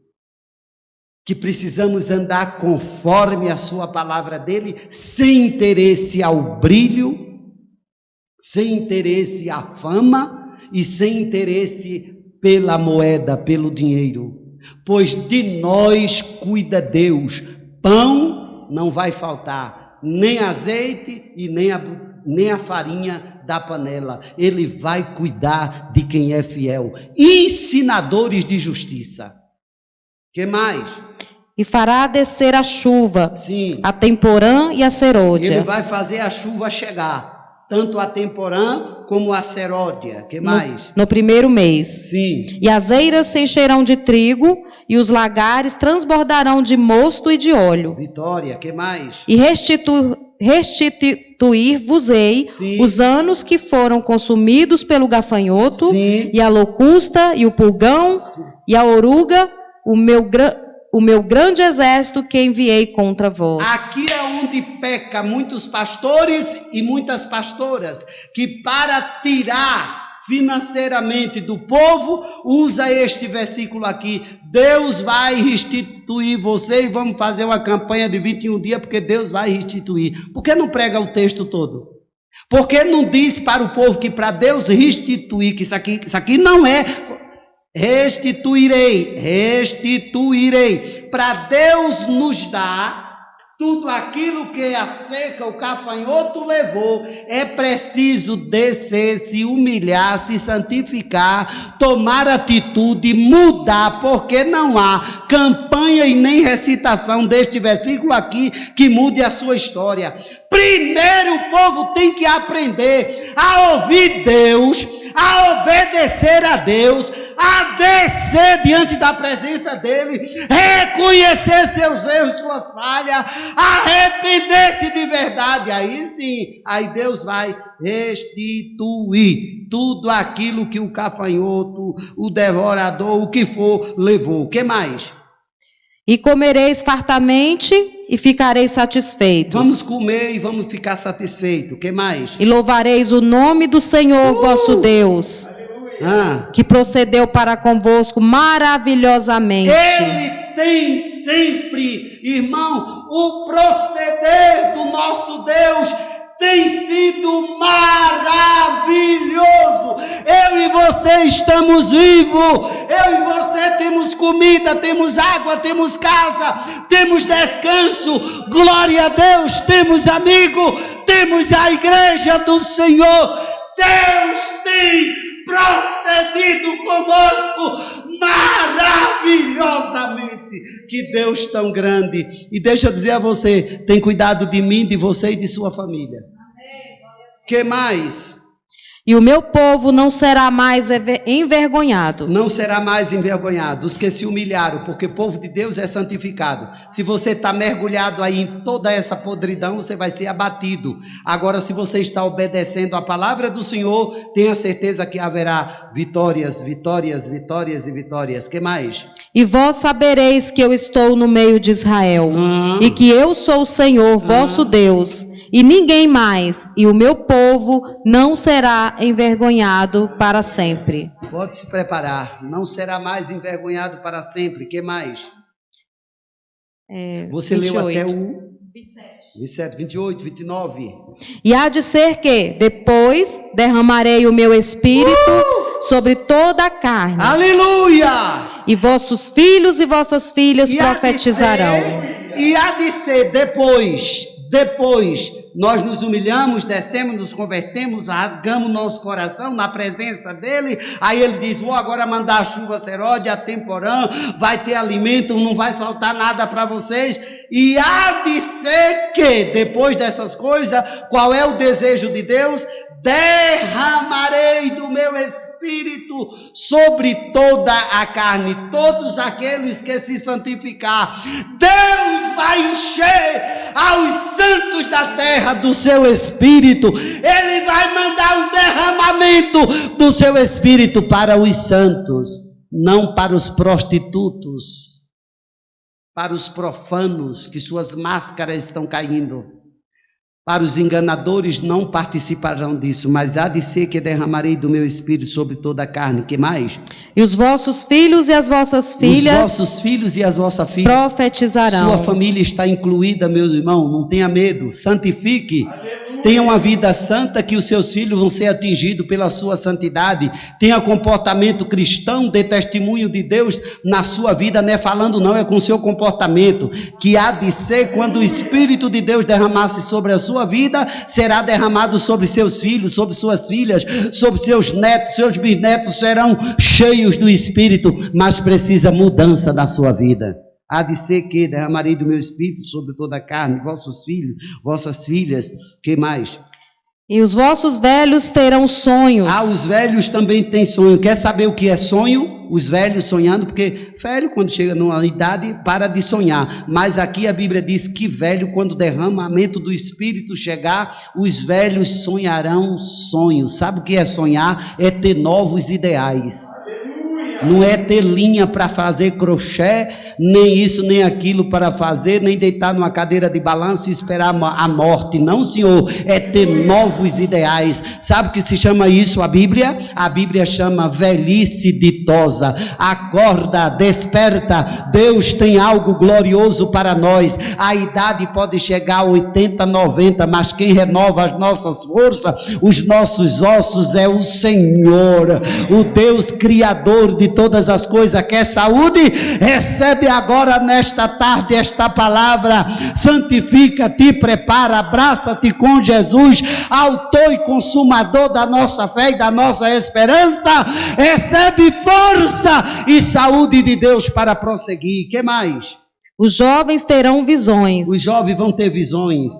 Que precisamos andar conforme a sua palavra dele, sem interesse ao brilho, sem interesse à fama e sem interesse pela moeda, pelo dinheiro. Pois de nós cuida Deus. Pão não vai faltar, nem azeite e nem a farinha da panela. Ele vai cuidar de quem é fiel. Ensinadores de justiça. Que mais? E fará descer a chuva, sim, a temporã e a serôdia. Ele vai fazer a chuva chegar, tanto a temporã como a serôdia. Que mais? No primeiro mês. Sim. E as eiras se encherão de trigo, e os lagares transbordarão de mosto e de óleo. Vitória, que mais? E restituir-vos-ei os anos que foram consumidos pelo gafanhoto, sim, e a locusta, e o pulgão, sim, e a oruga, o meu grande exército que enviei contra vós. Aqui é onde peca muitos pastores e muitas pastoras, que para tirar financeiramente do povo, usa este versículo aqui: Deus vai restituir você, e vamos fazer uma campanha de 21 dias, porque Deus vai restituir. Por que não prega o texto todo? Por que não diz para o povo que para Deus restituir, que isso aqui não é... Restituirei. Para Deus nos dar tudo aquilo que a seca, o gafanhoto levou. É preciso descer, se humilhar, se santificar, tomar atitude, mudar, porque não há campanha e nem recitação deste versículo aqui que mude a sua história. Primeiro o povo tem que aprender a ouvir Deus, a obedecer a Deus, a descer diante da presença dele, reconhecer seus erros, suas falhas, arrepender-se de verdade. Aí sim, aí Deus vai restituir tudo aquilo que o gafanhoto, o devorador, o que for, levou. O que mais? E comereis fartamente e ficareis satisfeitos. Vamos comer e vamos ficar satisfeitos. O que mais? E louvareis o nome do Senhor vosso Deus, que procedeu para convosco maravilhosamente. Ele tem sempre, irmão, o proceder do nosso Deus tem sido maravilhoso. Eu e você estamos vivos. Eu e você temos comida, temos água, temos casa, temos descanso. Glória a Deus. Temos amigo, temos a igreja do Senhor. Deus tem procedido conosco maravilhosamente. Que Deus tão grande. E deixa eu dizer a você, tem cuidado de mim, de você e de sua família. Que mais? E o meu povo não será mais envergonhado. Não será mais envergonhado. Os que se humilharam, porque o povo de Deus é santificado. Se você está mergulhado aí em toda essa podridão, você vai ser abatido. Agora, se você está obedecendo a palavra do Senhor, tenha certeza que haverá vitórias, vitórias, vitórias e vitórias. Que mais? E vós sabereis que eu estou no meio de Israel, e que eu sou o Senhor vosso Deus, e ninguém mais, e o meu povo não será envergonhado para sempre. Pode se preparar, não será mais envergonhado para sempre. Que mais? Você 28. leu até o 27, 28, 29. E há de ser que, depois depois derramarei o meu espírito sobre toda a carne. Aleluia! E vossos filhos e vossas filhas profetizarão. E há de ser depois, nós nos humilhamos, descemos, nos convertemos, rasgamos nosso coração na presença dele, aí ele diz, vou agora mandar a chuva seródia, temporã, vai ter alimento, não vai faltar nada para vocês, e há de ser que, depois dessas coisas, qual é o desejo de Deus? Derramarei do meu espírito sobre toda a carne, todos aqueles que se santificar. Deus vai encher aos santos da terra do seu espírito. Ele vai mandar um derramamento do seu espírito para os santos, não para os prostitutos, para os profanos que suas máscaras estão caindo. Para os enganadores não participarão disso, mas há de ser que derramarei do meu espírito sobre toda a carne. Que mais? E os vossos filhos e as vossas filhas, os vossos filhos e as vossas filhas profetizarão. Sua família está incluída, meu irmão, não tenha medo, santifique. Tenha uma vida santa que os seus filhos vão ser atingidos pela sua santidade. Tenha comportamento cristão, dê testemunho de Deus na sua vida, não é falando não, é com o seu comportamento, que há de ser quando o Espírito de Deus derramasse sobre a sua vida, será derramado sobre seus filhos, sobre suas filhas, sobre seus netos, seus bisnetos serão cheios do Espírito, mas precisa mudança na sua vida. Há de ser que derramarei do meu Espírito sobre toda a carne, vossos filhos, vossas filhas, que mais? E os vossos velhos terão sonhos. Os velhos também têm sonho. Quer saber o que é sonho? Os velhos sonhando, porque velho quando chega numa idade para de sonhar, mas aqui a Bíblia diz que velho, quando o derramamento do Espírito chegar, os velhos sonharão sonhos. Sabe o que é sonhar? É ter novos ideais. Não é ter linha para fazer crochê, nem isso, nem aquilo para fazer, nem deitar numa cadeira de balanço e esperar a morte. Não, Senhor, é ter novos ideais. Sabe o que se chama isso a Bíblia? A Bíblia chama velhice ditosa. Acorda, desperta, Deus tem algo glorioso para nós. A idade pode chegar a 80, 90, mas quem renova as nossas forças, os nossos ossos é o Senhor, o Deus criador de todas as coisas. Quer saúde? Recebe agora nesta tarde esta palavra. Santifica-te, prepara, abraça-te com Jesus, autor e consumador da nossa fé e da nossa esperança. Recebe força e saúde de Deus para prosseguir. Que mais? Os jovens terão visões. Os jovens vão ter visões.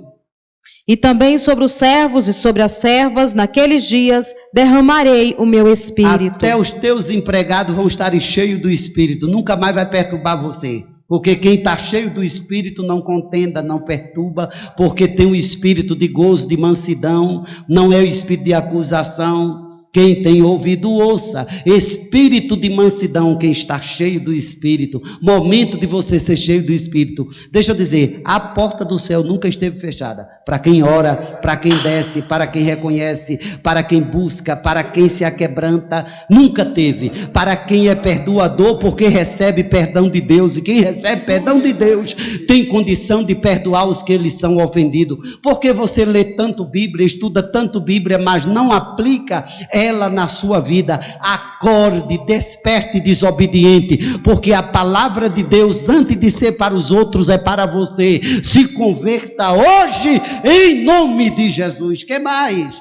E também sobre os servos e sobre as servas, naqueles dias, derramarei o meu Espírito. Até os teus empregados vão estar cheios do Espírito, nunca mais vai perturbar você. Porque quem está cheio do Espírito não contenda, não perturba, porque tem um espírito de gozo, de mansidão, não é o espírito de acusação. Quem tem ouvido, ouça. Espírito de mansidão, quem está cheio do Espírito. Momento de você ser cheio do Espírito. Deixa eu dizer, a porta do céu nunca esteve fechada. Para quem ora, para quem desce, para quem reconhece, para quem busca, para quem se aquebranta, nunca teve. Para quem é perdoador, porque recebe perdão de Deus. E quem recebe perdão de Deus, tem condição de perdoar os que eles são ofendidos. Porque você lê tanto Bíblia, estuda tanto Bíblia, mas não aplica ela na sua vida. Acorde, desperte desobediente, porque a palavra de Deus, antes de ser para os outros, é para você. Se converta hoje, em nome de Jesus. Que mais?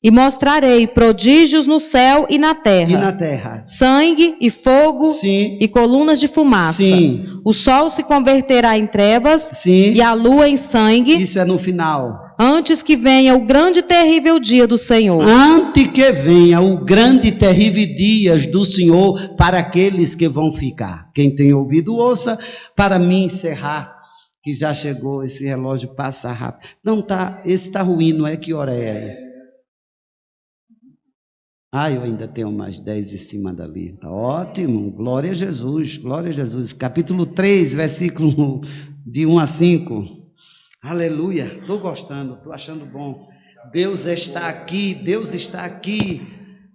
E mostrarei prodígios no céu e na terra. E na terra. Sangue e fogo. Sim. E colunas de fumaça. Sim. O sol se converterá em trevas. Sim. E a lua em sangue. Isso é no final. Antes que venha o grande e terrível dia do Senhor. Antes que venha o grande e terrível dia do Senhor para aqueles que vão ficar. Quem tem ouvido, ouça. Para mim encerrar, que já chegou, esse relógio passa rápido. Não tá, esse está ruim, não é? Que hora é aí? Eu ainda tenho mais 10 em cima dali. Tá ótimo, glória a Jesus, glória a Jesus. Capítulo 3, versículo de 1 a 5. Aleluia, estou gostando, estou achando bom. Deus está aqui, Deus está aqui,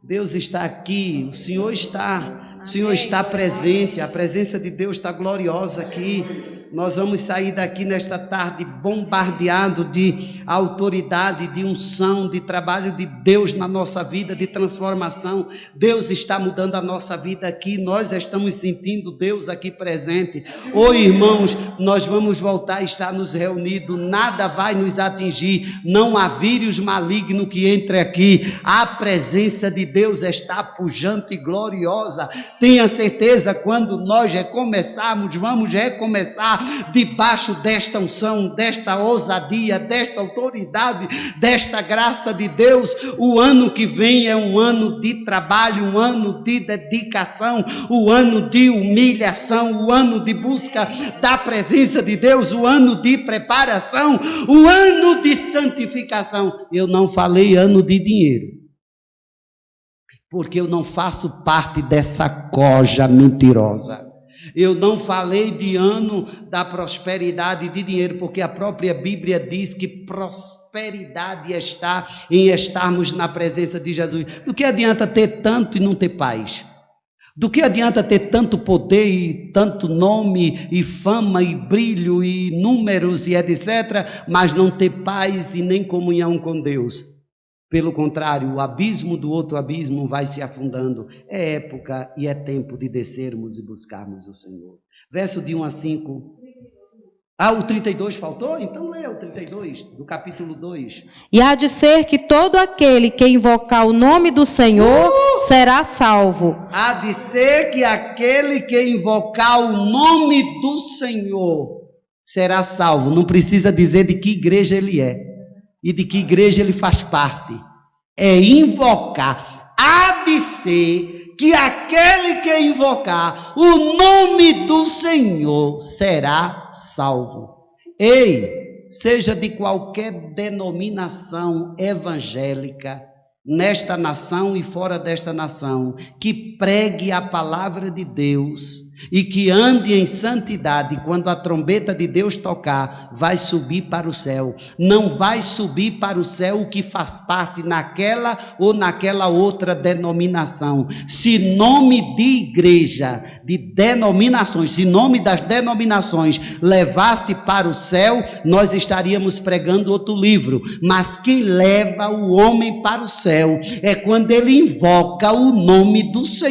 Deus está aqui, o Senhor está presente, a presença de Deus está gloriosa aqui. nós vamos sair daqui nesta tarde bombardeado de autoridade, de unção, de trabalho de Deus na nossa vida, de transformação. Deus está mudando a nossa vida aqui, nós estamos sentindo Deus aqui presente. Ô irmãos, nós vamos voltar a estar nos reunidos, nada vai nos atingir, não há vírus maligno que entre aqui, a presença de Deus está pujante e gloriosa. Tenha certeza, quando nós recomeçarmos, vamos recomeçar debaixo desta unção, desta ousadia, desta autoridade, desta graça de Deus. O ano que vem é um ano de trabalho, um ano de dedicação, o ano de humilhação, o ano de busca da presença de Deus, o ano de preparação, o ano de santificação. Eu não falei ano de dinheiro, porque eu não faço parte dessa coja mentirosa. Eu não falei de ano da prosperidade de dinheiro, porque a própria Bíblia diz que prosperidade está em estarmos na presença de Jesus. Do que adianta ter tanto e não ter paz? Do que adianta ter tanto poder e tanto nome e fama e brilho e números e etc., mas não ter paz e nem comunhão com Deus? Pelo contrário, o abismo do outro abismo vai se afundando. É época e é tempo de descermos e buscarmos o Senhor. Verso de 1 a 5. Ah, o 32 faltou? Então lê o 32, do capítulo 2. E há de ser que todo aquele que invocar o nome do Senhor será salvo. Há de ser que aquele que invocar o nome do Senhor será salvo. Não precisa dizer de que igreja ele é e de que igreja ele faz parte. É invocar. Há de ser que aquele que invocar o nome do Senhor será salvo. Ei, seja de qualquer denominação evangélica, nesta nação e fora desta nação, que pregue a palavra de Deus e que ande em santidade, quando a trombeta de Deus tocar, vai subir para o céu. Não vai subir para o céu o que faz parte naquela ou naquela outra denominação. Se nome de igreja, de denominações, se nome das denominações levasse para o céu, nós estaríamos pregando outro livro. Mas quem leva o homem para o céu é quando ele invoca o nome do Senhor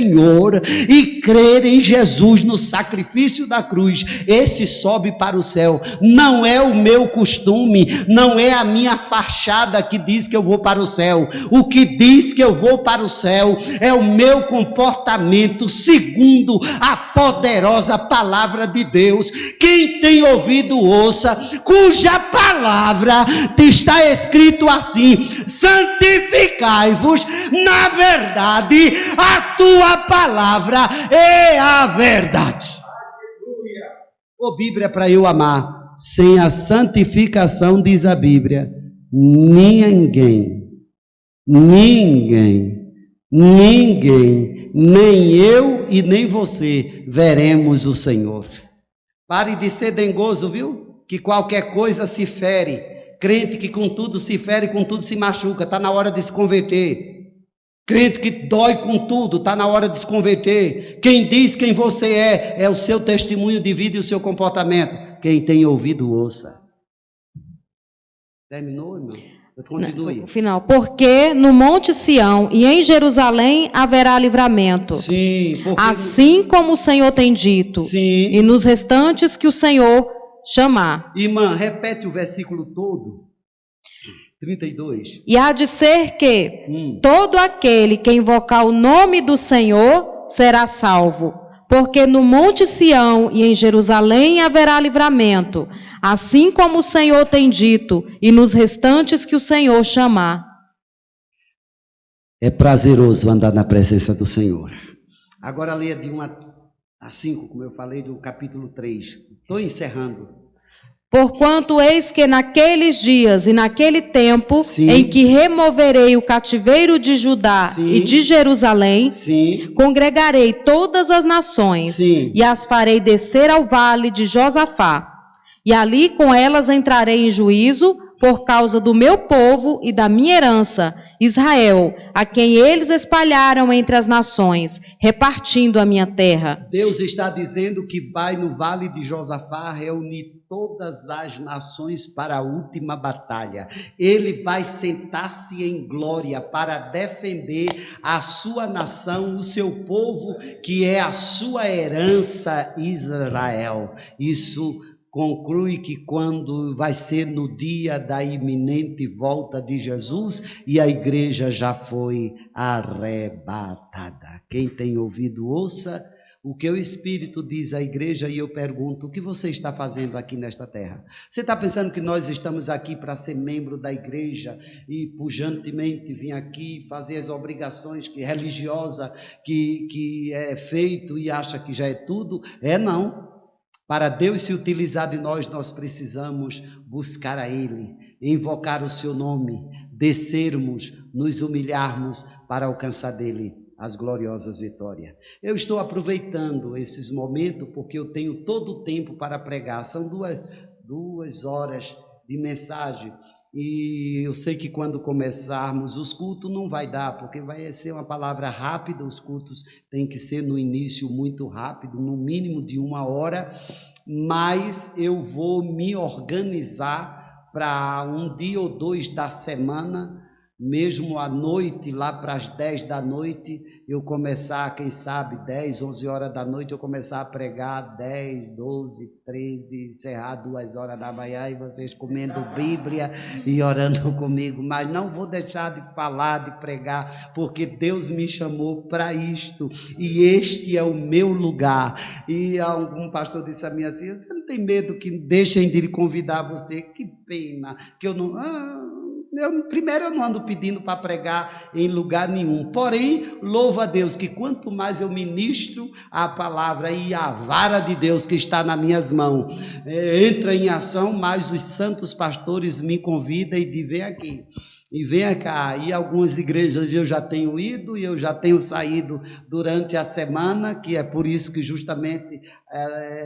e crer em Jesus no sacrifício da cruz. Esse sobe para o céu. Não é o meu costume, não é a minha fachada que diz que eu vou para o céu. O que diz que eu vou para o céu é o meu comportamento segundo a poderosa palavra de Deus. Quem tem ouvido, ouça, cuja palavra está escrito assim: santificai-vos na verdade, a tua palavra é a verdade. Ô Bíblia, para eu amar, sem a santificação, diz a Bíblia, ninguém, nem eu e nem você veremos o Senhor. Pare de ser dengoso, viu? Que qualquer coisa se fere. Crente que com tudo se fere, com tudo se machuca. Está na hora de se converter. Crente que dói com tudo, está na hora de se converter. Quem diz quem você é o seu testemunho de vida e o seu comportamento. Quem tem ouvido, ouça. Terminou, irmão? Continue. O final. Porque no Monte Sião e em Jerusalém haverá livramento. Sim. Assim como o Senhor tem dito. Sim. E nos restantes que o Senhor chamar. Irmã, repete o versículo todo. 32. E há de ser que todo aquele que invocar o nome do Senhor será salvo. Porque no Monte Sião e em Jerusalém haverá livramento, assim como o Senhor tem dito, e nos restantes que o Senhor chamar. É prazeroso andar na presença do Senhor. Agora leia de 1 a 5, como eu falei, do capítulo 3. Estou encerrando. Porquanto eis que naqueles dias e naquele tempo, Sim. em que removerei o cativeiro de Judá Sim. e de Jerusalém, Sim. congregarei todas as nações, Sim. e as farei descer ao vale de Josafá. E ali com elas entrarei em juízo, por causa do meu povo e da minha herança, Israel, a quem eles espalharam entre as nações, repartindo a minha terra. Deus está dizendo que vai no vale de Josafá reunir todas as nações para a última batalha. Ele vai sentar-se em glória para defender a sua nação, o seu povo, que é a sua herança, Israel. Isso conclui que quando vai ser no dia da iminente volta de Jesus e a igreja já foi arrebatada. Quem tem ouvido, ouça o que o Espírito diz à igreja, e eu pergunto, o que você está fazendo aqui nesta terra? Você está pensando que nós estamos aqui para ser membro da igreja e pujantemente vir aqui fazer as obrigações religiosas que é feito e acha que já é tudo? Não. Para Deus se utilizar de nós, nós precisamos buscar a Ele, invocar o seu nome, descermos, nos humilharmos para alcançar dele as gloriosas vitórias. Eu estou aproveitando esses momentos porque eu tenho todo o tempo para pregar. São duas horas de mensagem. E eu sei que quando começarmos os cultos não vai dar, porque vai ser uma palavra rápida. Os cultos têm que ser no início muito rápido, no mínimo de 1 hora, mas eu vou me organizar para um dia ou 2 da semana, mesmo à noite, lá para as 10 da noite, eu começar, quem sabe, 10, 11 horas da noite, eu começar a pregar 10, 12, 13, encerrar 2 horas da manhã e vocês comendo Bíblia e orando comigo. Mas não vou deixar de falar, de pregar, porque Deus me chamou para isto e este é o meu lugar. E algum pastor disse a mim assim, você não tem medo que deixem de convidar você? Que pena, que eu não... Primeiro, eu não ando pedindo para pregar em lugar nenhum, porém, louvo a Deus que quanto mais eu ministro a palavra e a vara de Deus que está nas minhas mãos entra em ação, mais os santos pastores me convidam e dizem, vem aqui. E venha cá, e algumas igrejas eu já tenho ido e eu já tenho saído durante a semana, que é por isso que justamente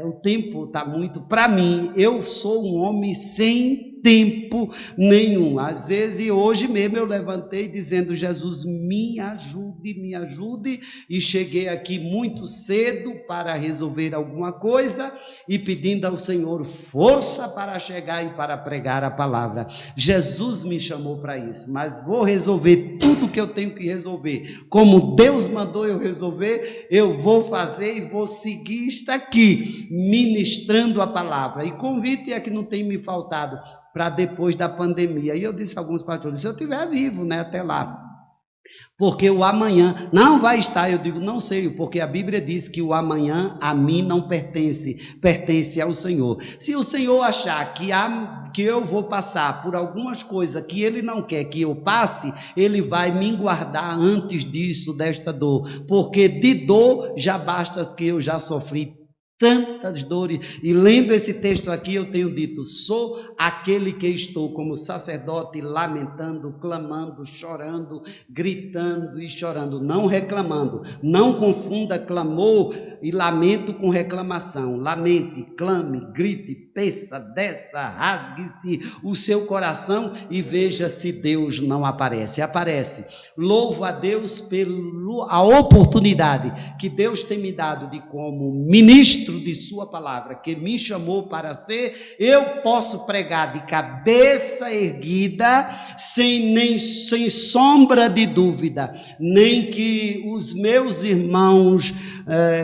o tempo está muito... Para mim, eu sou um homem sem tempo nenhum. Às vezes, hoje mesmo eu levantei dizendo, Jesus, me ajude, e cheguei aqui muito cedo para resolver alguma coisa e pedindo ao Senhor força para chegar e para pregar a palavra. Jesus me chamou para isso, mas vou resolver tudo que eu tenho que resolver. Como Deus mandou eu resolver, eu vou fazer e vou seguir, está aqui, ministrando a palavra. E convite é que não tem me faltado para depois da pandemia. E eu disse a alguns pastores, se eu estiver vivo, até lá, porque o amanhã não vai estar. Eu digo, não sei, porque a Bíblia diz que o amanhã a mim não pertence, pertence ao Senhor. Se o Senhor achar que eu vou passar por algumas coisas que Ele não quer que eu passe, Ele vai me guardar antes disso, desta dor, porque de dor já basta que eu já sofri tantas dores, e lendo esse texto aqui eu tenho dito, sou aquele que estou como sacerdote lamentando, clamando, chorando, gritando e chorando, não reclamando. Não confunda clamor e lamento com reclamação. Lamente, clame, grite, peça, desça, rasgue-se o seu coração e veja se Deus não aparece. Aparece. Louvo a Deus pela oportunidade que Deus tem me dado de como ministro de sua palavra, que me chamou para ser, eu posso pregar de cabeça erguida, sem sombra de dúvida, nem que os meus irmãos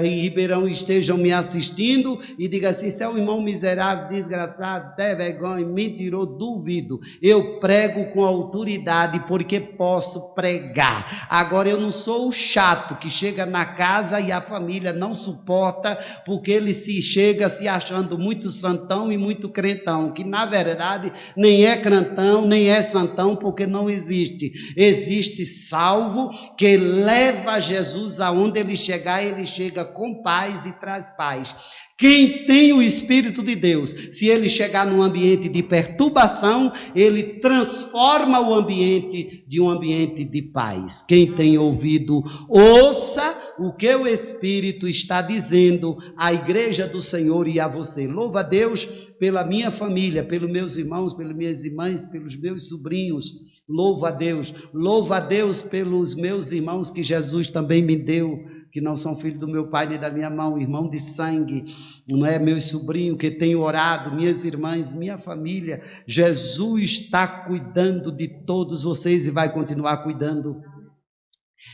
em Ribeirão estejam me assistindo e digam assim, você é um irmão miserável, desgraçado, até vergonha, mentiroso, duvido. Eu prego com autoridade porque posso pregar. Agora eu não sou o chato que chega na casa e a família não suporta porque ele chega se achando muito santão e muito crentão, que na verdade nem é crentão, nem é santão, porque não existe. Existe salvo que leva Jesus aonde ele chegar, ele chega com paz e traz paz. Quem tem o Espírito de Deus, se ele chegar num ambiente de perturbação, ele transforma o ambiente de um ambiente de paz. Quem tem ouvido, ouça o que o Espírito está dizendo à igreja do Senhor e a você. Louva a Deus pela minha família, pelos meus irmãos, pelas minhas irmãs, pelos meus sobrinhos. Louvo a Deus pelos meus irmãos que Jesus também me deu, que não são filhos do meu pai nem da minha mão, irmão de sangue, não é? Meus sobrinhos que tenho orado, minhas irmãs, minha família. Jesus está cuidando de todos vocês e vai continuar cuidando.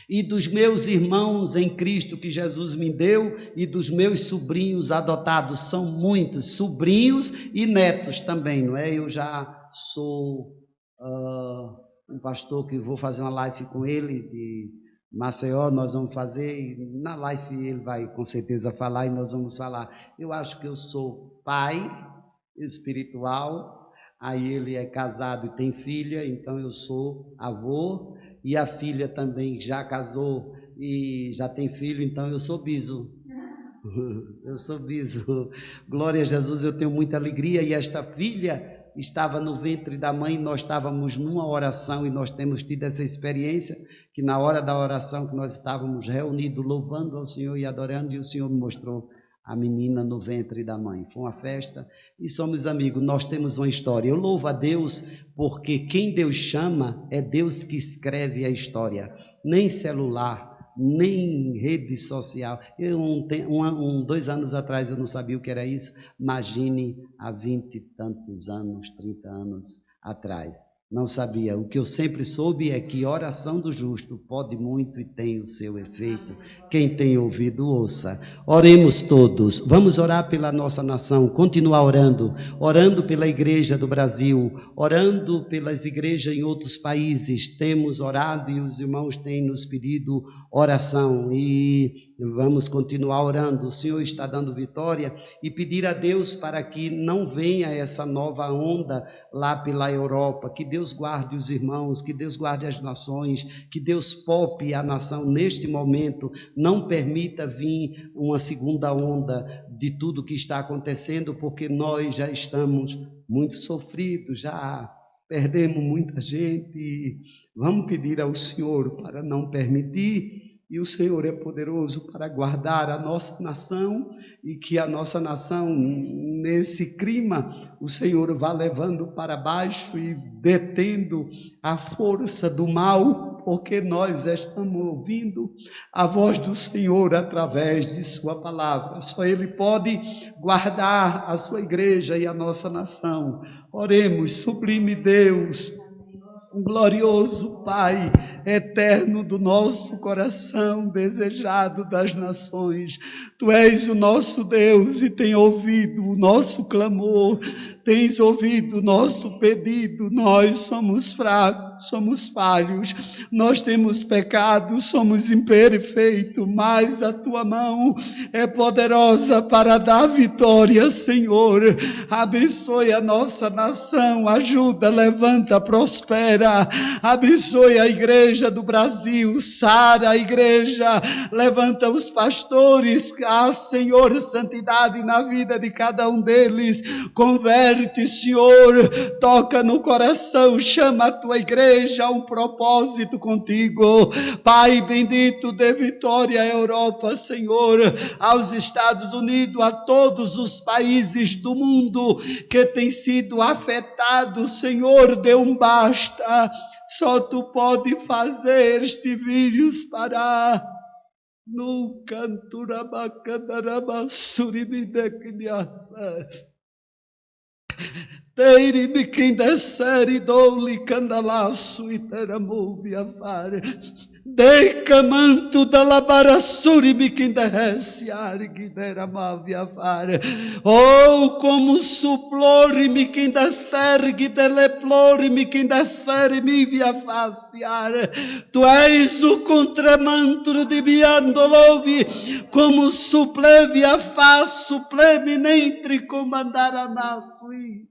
E dos meus irmãos em Cristo que Jesus me deu e dos meus sobrinhos adotados, são muitos, sobrinhos e netos também, não é? Eu já sou um pastor que vou fazer uma live com ele de Maceió, nós vamos fazer, e na live ele vai com certeza falar e nós vamos falar. Eu acho que eu sou pai espiritual, aí ele é casado e tem filha, então eu sou avô, e a filha também já casou e já tem filho, então eu sou biso. Eu sou biso. Glória a Jesus, eu tenho muita alegria. E esta filha estava no ventre da mãe, nós estávamos numa oração e nós temos tido essa experiência, que na hora da oração que nós estávamos reunidos, louvando ao Senhor e adorando, e o Senhor me mostrou a menina no ventre da mãe. Foi uma festa e somos amigos, nós temos uma história. Eu louvo a Deus porque quem Deus chama é Deus que escreve a história, nem celular, nem rede social. Eu, 2 anos atrás eu não sabia o que era isso, imagine há 20 e tantos anos, 30 anos atrás. Não sabia. O que eu sempre soube é que oração do justo pode muito e tem o seu efeito. Quem tem ouvido, ouça. Oremos todos. Vamos orar pela nossa nação, continuar orando pela igreja do Brasil, orando pelas igrejas em outros países. Temos orado e os irmãos têm nos pedido oração e vamos continuar orando. O Senhor está dando vitória e pedir a Deus para que não venha essa nova onda lá pela Europa, que Deus guarde os irmãos, que Deus guarde as nações, que Deus poupe a nação neste momento, não permita vir uma segunda onda de tudo que está acontecendo, porque nós já estamos muito sofridos, já perdemos muita gente. Vamos pedir ao Senhor para não permitir. E o Senhor é poderoso para guardar a nossa nação e que a nossa nação, nesse clima, o Senhor vá levando para baixo e detendo a força do mal, porque nós estamos ouvindo a voz do Senhor através de sua palavra. Só Ele pode guardar a sua igreja e a nossa nação. Oremos, sublime Deus, glorioso Pai, eterno do nosso coração, desejado das nações. Tu és o nosso Deus e tem ouvido o nosso clamor, tens ouvido o nosso pedido. Nós somos fracos, somos falhos, nós temos pecado, somos imperfeitos, mas a tua mão é poderosa para dar vitória, Senhor. Abençoe a nossa nação, ajuda, levanta, prospera, abençoe a igreja do Brasil, sara a igreja, levanta os pastores, Senhor, santidade na vida de cada um deles, converte, Senhor, toca no coração, chama a tua igreja a um propósito contigo. Pai bendito, dê vitória à Europa, Senhor, aos Estados Unidos, a todos os países do mundo que têm sido afetados, Senhor, dê um basta. Só tu pode fazer este vírus parar. No canturabacandarabassuribidecriaça. Teiri biquindesseri doli candalaço e teramoviafar. Deca manto da labarassuri biquindesse argideramaviafar. Oh, como suplori miquindestergi deleplori miquindesseri miviafaciar. Tu és o contramantro de biandolovi, como suplevi a faz, suplemi nentre comandar a naçoi.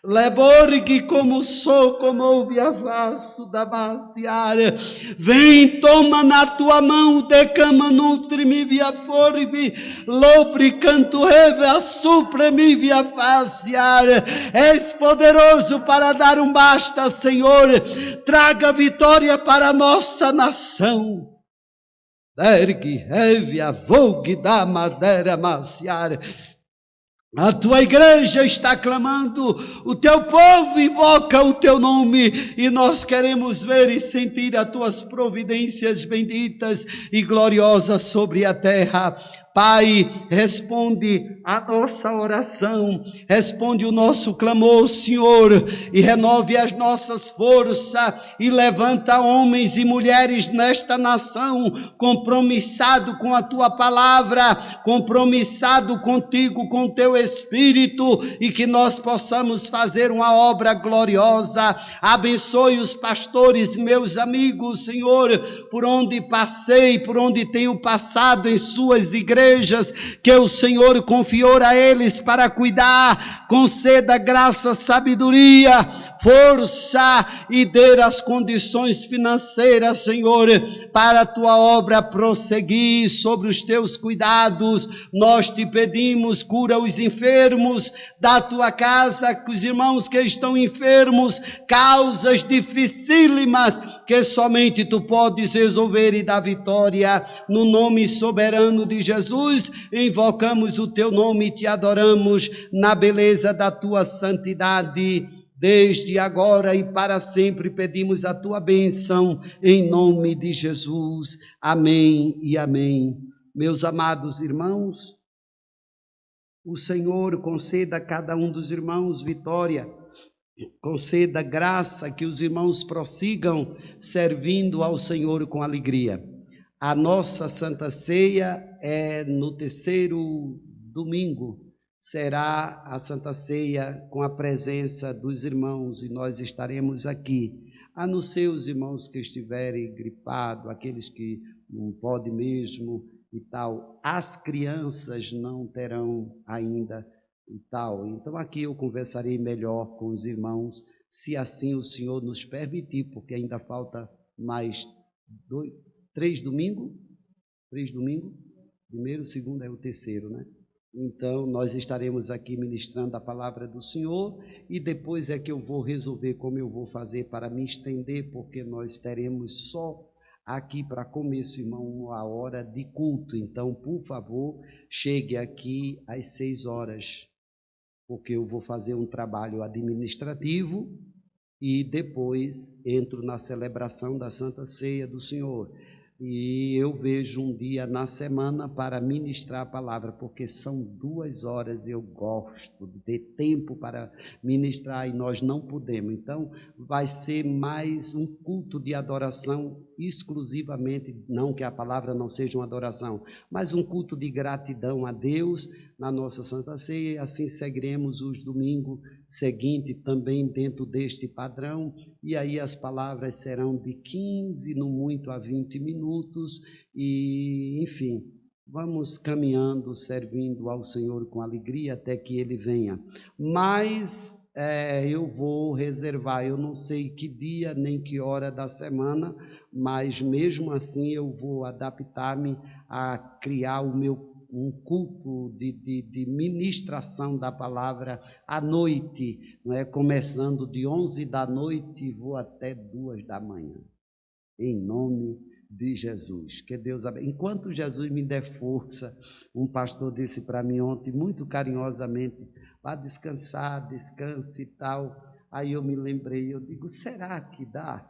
Leborgue como sou, como ouve a vaso da maciara. Vem, toma na tua mão, decama, nutre-me via forme, lobre, canto, reve, assupre-me via faciara. És poderoso para dar um basta, Senhor. Traga vitória para a nossa nação. Ergue, reve, avogue da madeira maciara. A tua igreja está clamando, o teu povo invoca o teu nome e nós queremos ver e sentir as tuas providências benditas e gloriosas sobre a terra. Pai, responde a nossa oração, responde o nosso clamor, Senhor, e renove as nossas forças e levanta homens e mulheres nesta nação, compromissado com a tua palavra, compromissado contigo, com o teu Espírito, e que nós possamos fazer uma obra gloriosa. Abençoe os pastores, meus amigos, Senhor, por onde passei, por onde tenho passado em suas igrejas, que o Senhor confiou a eles para cuidar. Conceda graça, sabedoria, força e dê as condições financeiras, Senhor, para a tua obra prosseguir sobre os teus cuidados. Nós te pedimos, cura os enfermos da tua casa, que os irmãos que estão enfermos, causas dificílimas que somente tu podes resolver e dar vitória. No nome soberano de Jesus, invocamos o teu nome e te adoramos na beleza da tua santidade. Desde agora e para sempre pedimos a tua bênção, em nome de Jesus. Amém e amém. Meus amados irmãos, o Senhor conceda a cada um dos irmãos vitória, conceda graça, que os irmãos prossigam servindo ao Senhor com alegria. A nossa Santa Ceia é no terceiro domingo. Será a Santa Ceia com a presença dos irmãos e nós estaremos aqui. A não ser os irmãos que estiverem gripados, aqueles que não podem mesmo e tal, as crianças não terão ainda e tal. Então aqui eu conversarei melhor com os irmãos, se assim o Senhor nos permitir, porque ainda falta mais 3 domingos? 3 domingos? Primeiro, segundo é o terceiro, né? Então, nós estaremos aqui ministrando a palavra do Senhor e depois é que eu vou resolver como eu vou fazer para me estender, porque nós teremos só aqui para começo, irmão, a hora de culto. Então, por favor, chegue aqui às 6 horas, porque eu vou fazer um trabalho administrativo e depois entro na celebração da Santa Ceia do Senhor. E eu vejo um dia na semana para ministrar a palavra, porque são 2 horas, eu gosto de ter tempo para ministrar e nós não podemos. Então, vai ser mais um culto de adoração exclusivamente, não que a palavra não seja uma adoração, mas um culto de gratidão a Deus na nossa Santa Ceia, e assim seguiremos os domingos seguintes também dentro deste padrão, e aí as palavras serão de 15, no muito, a 20 minutos, e enfim, vamos caminhando, servindo ao Senhor com alegria até que Ele venha. Mas eu vou reservar, eu não sei que dia nem que hora da semana, mas mesmo assim eu vou adaptar-me a criar um culto de ministração da palavra à noite, não é? Começando de 11 da noite e vou até 2 da manhã, em nome de Jesus. Que Deus abençoe. Enquanto Jesus me der força, um pastor disse para mim ontem, muito carinhosamente, vá descansar, descanse e tal. Aí eu me lembrei, eu digo, será que dá?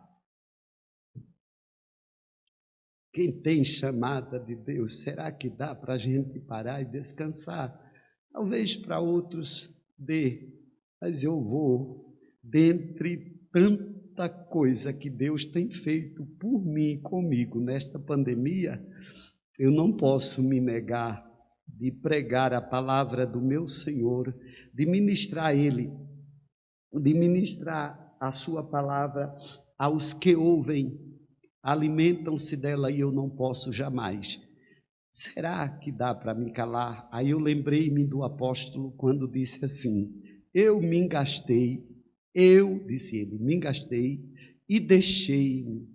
Quem tem chamada de Deus, será que dá para a gente parar e descansar? Talvez para outros dê, mas eu vou, dentre tanta coisa que Deus tem feito por mim e comigo nesta pandemia, eu não posso me negar de pregar a palavra do meu Senhor, de ministrar a Ele, de ministrar a sua palavra aos que ouvem, alimentam-se dela e eu não posso jamais. Será que dá para me calar? Aí eu lembrei-me do apóstolo quando disse assim, eu me engastei, disse ele, me engastei e deixei-me